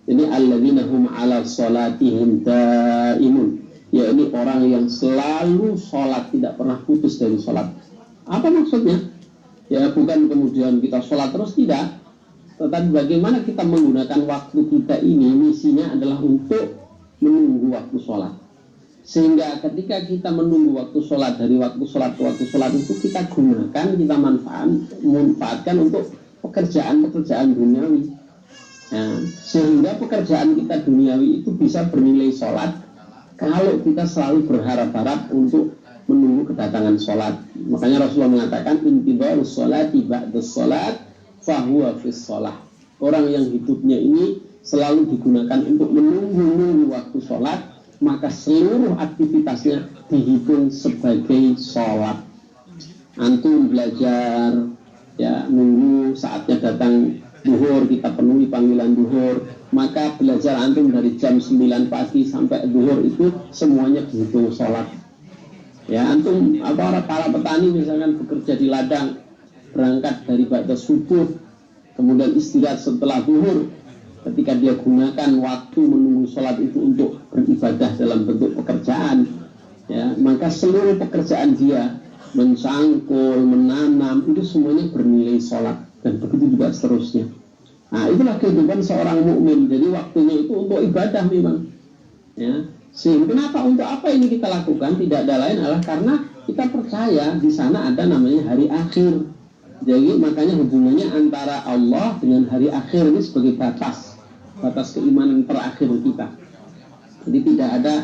Ini alladzina hum ala sholatihim daimun, ya ini orang yang selalu sholat, tidak pernah putus dari sholat. Apa maksudnya? Ya bukan kemudian kita sholat terus, tidak. Tetapi bagaimana kita menggunakan waktu kita ini, misinya adalah untuk menunggu waktu sholat. Sehingga ketika kita menunggu waktu sholat, dari waktu sholat ke waktu sholat itu kita gunakan, kita manfaatkan untuk pekerjaan-pekerjaan duniawi. Nah, sehingga pekerjaan kita duniawi itu bisa bernilai sholat kalau kita selalu berharap-harap untuk menunggu kedatangan sholat. Makanya Rasulullah mengatakan intidharus sholati ba'das sholat fahuwa fis sholah. Orang yang hidupnya ini selalu digunakan untuk menunggu waktu sholat, maka seluruh aktivitasnya dihitung sebagai sholat. Antum belajar, ya nunggu saatnya datang duhur, kita penuhi panggilan duhur, maka belajar antum dari jam 9 pagi sampai duhur itu semuanya dihitung sholat. Ya antum para petani misalkan bekerja di ladang, berangkat dari ba'da subuh, kemudian istirahat setelah duhur, ketika dia gunakan waktu menunggu sholat itu untuk beribadah dalam bentuk pekerjaan, ya maka seluruh pekerjaan dia mencangkul, menanam, itu semuanya bernilai sholat, dan begitu juga seterusnya. Nah itulah kehidupan seorang mukmin. Jadi waktunya itu untuk ibadah memang, ya. Sehingga kenapa, untuk apa ini kita lakukan? Tidak ada lain adalah karena kita percaya di sana ada namanya hari akhir. Jadi makanya hubungannya antara Allah dengan hari akhir ini sebagai batas keimanan terakhir kita. Jadi tidak ada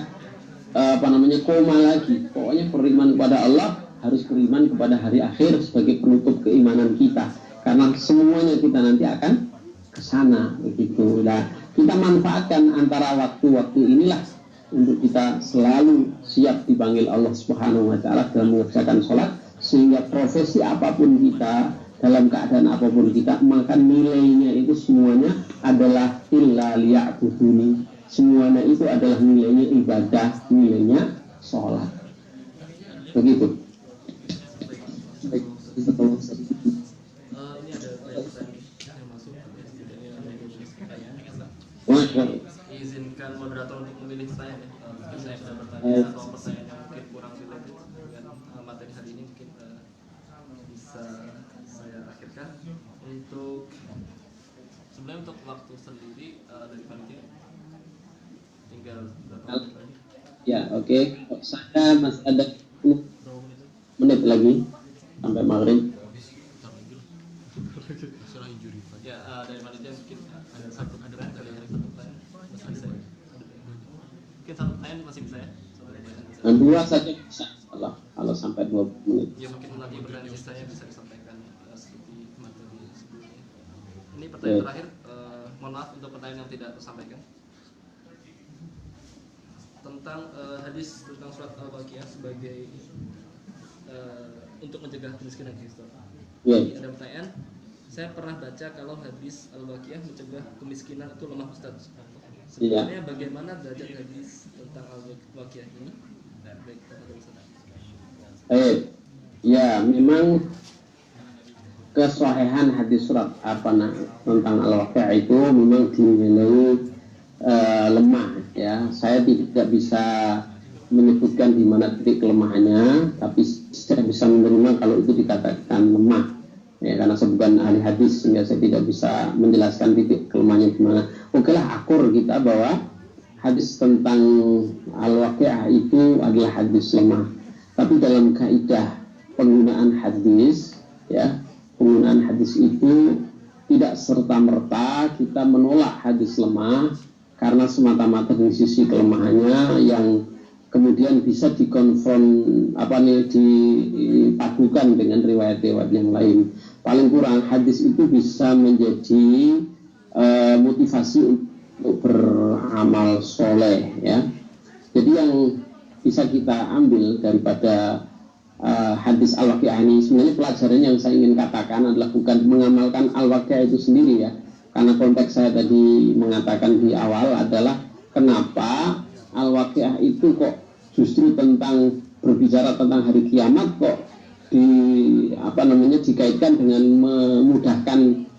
koma lagi. Pokoknya beriman kepada Allah harus beriman kepada hari akhir sebagai penutup keimanan kita. Karena semuanya kita nanti akan ke sana, begitu. Nah, kita manfaatkan antara waktu-waktu inilah untuk kita selalu siap dipanggil Allah Subhanahu wa taala dalam mengerjakan sholat, sehingga profesi apapun kita, dalam keadaan apapun kita, maka nilainya itu semuanya adalah illa liya'buduni. Semuanya itu adalah nilainya ibadah, nilainya sholat. Begitu. Ini ada pertanyaan yang masuk pertanyaan. Izinkan moderator untuk memilih pertanyaan ya. Mungkin saya sudah bertanya soal pertanyaan yang mungkin kurang related dengan materi hari ini, mungkin bisa saya akhirkan. Untuk sebenarnya untuk waktu sendiri dari panitia tinggal berapa menit lagi? Ya oke. Saya masih ada 10 menit lagi sampai maghrib. Ya dari panitia mungkin ada satu pertanyaan. Mungkin satu pertanyaan masih bisa ya? Dua saja bisa, kalau sampai 20 menit. Ya mungkin nanti pertanyaan sisanya bisa disampaikan seperti materi sebelumnya. Ini pertanyaan terakhir, mohon maaf untuk pertanyaan yang tidak tersampaikan. Tentang hadis tentang surat Al-Baqiyah sebagai untuk mencegah kemiskinan Kristen. Ada pertanyaan, saya pernah baca kalau hadis Al-Baqiyah mencegah kemiskinan itu lemah, Ustaz. Sebenarnya bagaimana derajat hadis tentang Al-Baqiyah ini? Baik, ya memang kesahihan hadis surat tentang Al-Waqi'ah itu memang dinilai lemah, ya. Saya tidak bisa menyebutkan di mana titik kelemahannya, tapi saya bisa menerima kalau itu dikatakan lemah, ya, karena saya bukan ahli hadis sehingga saya tidak bisa menjelaskan titik kelemahannya di mana. Okelah, akur kita bahwa hadis tentang Al-Waqi'ah itu adalah hadis lemah. Tapi dalam kaidah penggunaan hadis, ya, penggunaan hadis itu tidak serta-merta kita menolak hadis lemah karena semata-mata dari sisi kelemahannya yang kemudian bisa dipadukan dengan riwayat-riwayat yang lain. Paling kurang hadis itu bisa menjadi motivasi untuk beramal soleh, ya. Jadi yang bisa kita ambil daripada hadis Al-Waqi'ah ini, sebenarnya pelajaran yang saya ingin katakan adalah bukan mengamalkan Al-Waqi'ah itu sendiri, ya. Karena konteks saya tadi mengatakan di awal adalah kenapa Al-Waqi'ah itu kok justru tentang berbicara tentang hari kiamat kok dikaitkan dengan memudahkan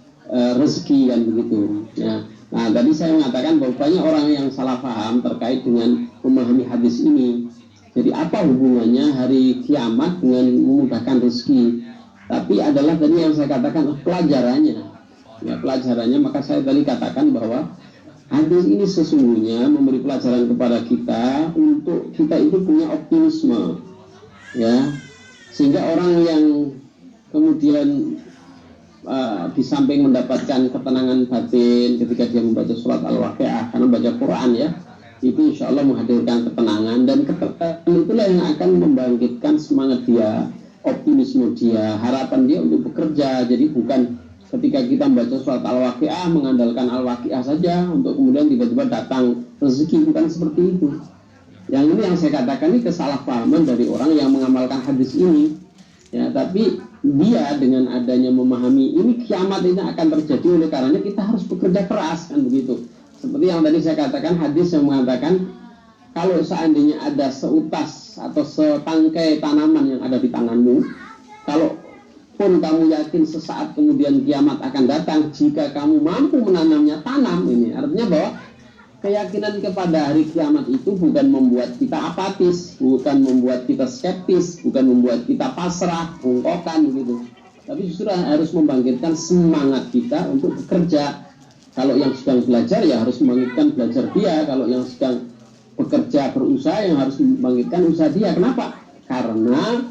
rezeki, kan begitu, ya. Nah, tadi saya mengatakan bahwa banyak orang yang salah paham terkait dengan memahami hadis ini. Jadi apa hubungannya hari kiamat dengan memudahkan rezeki? Tapi adalah tadi yang saya katakan pelajarannya. Ya, pelajarannya, maka saya tadi katakan bahwa hadis ini sesungguhnya memberi pelajaran kepada kita untuk kita itu punya optimisme, ya, sehingga orang yang kemudian di samping mendapatkan ketenangan batin ketika dia membaca surat Al-Waqiah, karena baca Quran ya, itu insya Allah menghadirkan ketenangan, dan ketenangan itulah yang akan membangkitkan semangat dia, optimisme dia, harapan dia untuk bekerja. Jadi bukan ketika kita membaca surat Al-Waqiah mengandalkan Al-Waqiah saja untuk kemudian tiba-tiba datang rezeki, bukan seperti itu. Yang ini yang saya katakan ini kesalahpahaman dari orang yang mengamalkan hadis ini. Ya, tapi dia dengan adanya memahami ini kiamat ini akan terjadi, oleh karenanya kita harus bekerja keras, kan begitu. Seperti yang tadi saya katakan, hadis yang mengatakan kalau seandainya ada seutas atau setangkai tanaman yang ada di tanganmu, kalau pun kamu yakin sesaat kemudian kiamat akan datang, jika kamu mampu menanamnya, tanam. Ini artinya bahwa keyakinan kepada hari kiamat itu bukan membuat kita apatis, bukan membuat kita skeptis, bukan membuat kita pasrah, bungkokan begitu. Tapi justru harus membangkitkan semangat kita untuk bekerja. Kalau yang sedang belajar ya harus membangkitkan belajar dia, kalau yang sedang bekerja berusaha yang harus membangkitkan usaha dia. Kenapa? Karena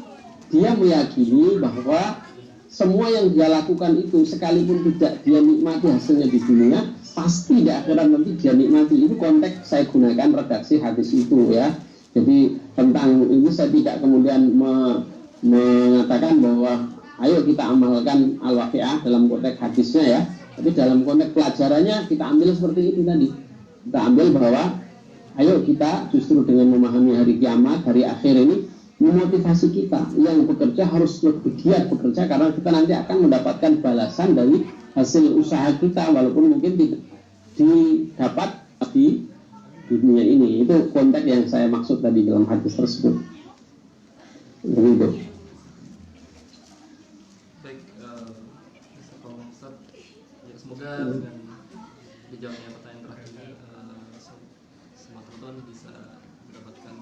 dia meyakini bahwa semua yang dia lakukan itu sekalipun tidak dia nikmati hasilnya di dunia, pasti di akhirat nanti dia nikmati. Itu konteks saya gunakan redaksi hadis itu ya. Jadi tentang ini saya tidak kemudian mengatakan bahwa ayo kita amalkan Al-Waqiah dalam konteks hadisnya ya. Tapi dalam konteks pelajarannya kita ambil seperti itu tadi. Kita ambil bahwa ayo kita justru dengan memahami hari kiamat, hari akhir ini, memotivasi kita yang bekerja harus lebih giat bekerja, karena kita nanti akan mendapatkan balasan dari hasil usaha kita, walaupun mungkin tidak didapat di dunia ini. Itu konteks yang saya maksud tadi dalam hadis tersebut. Begitu. Baik, Ustaz, ya, semoga dengan dijawabnya pertanyaan terakhir ini semua teman-teman bisa mendapatkan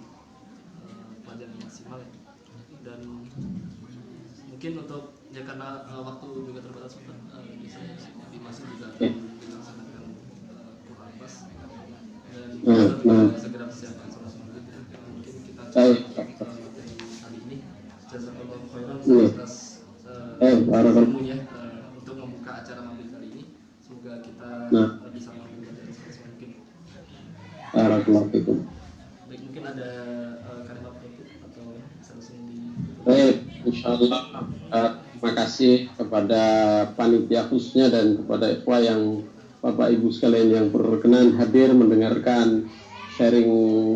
pelajaran yang maksimal ya. Dan mungkin untuk ya karena waktu juga terbatas, di masih juga dilaksanakan Quran pas dan kita segera persiapkan sholat maghrib. Mungkin kita materi kali ini jazakallahu khairan atas ilmunya untuk membuka acara maghrib kali ini. Semoga kita bisa mengambil pelajaran sebisa mungkin. Barakallahu fikum. Baik, mungkin ada kalimat penutup atau bisa langsung di. Baik, insyaallah. Terima kasih kepada panitia khususnya dan kepada ikhwah yang Bapak Ibu sekalian yang berkenan hadir mendengarkan sharing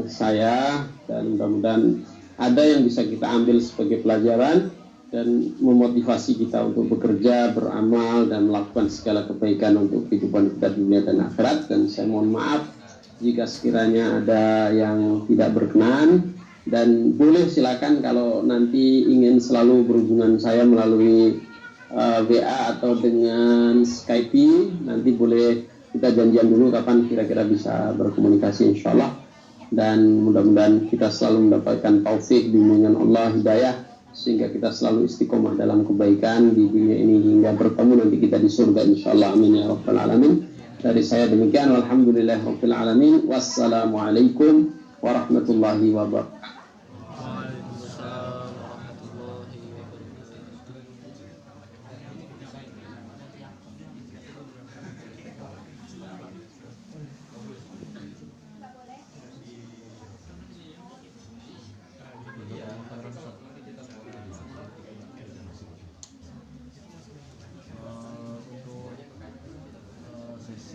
saya, dan mudah-mudahan ada yang bisa kita ambil sebagai pelajaran dan memotivasi kita untuk bekerja, beramal dan melakukan segala kebaikan untuk kehidupan kita dunia dan akhirat. Dan saya mohon maaf jika sekiranya ada yang tidak berkenan, dan boleh silakan kalau nanti ingin selalu berhubungan saya melalui WA atau dengan Skype, nanti boleh kita janjian dulu kapan kira-kira bisa berkomunikasi insyaallah. Dan mudah-mudahan kita selalu mendapatkan taufik bimbingan Allah, hidayah, sehingga kita selalu istiqomah dalam kebaikan di dunia ini hingga bertemu nanti kita di surga insyaallah. Amin ya rabbal alamin. Dari saya demikian, walhamdulillah rabbil alamin. Wassalamualaikum warahmatullahi wabarakatuh.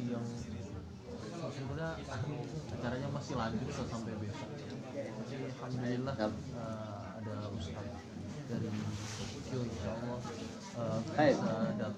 Yang sebenarnya acaranya masih lanjut sampai besok. Jadi alhamdulillah ada ustaz dari Tokyo, insyaallah bisa datang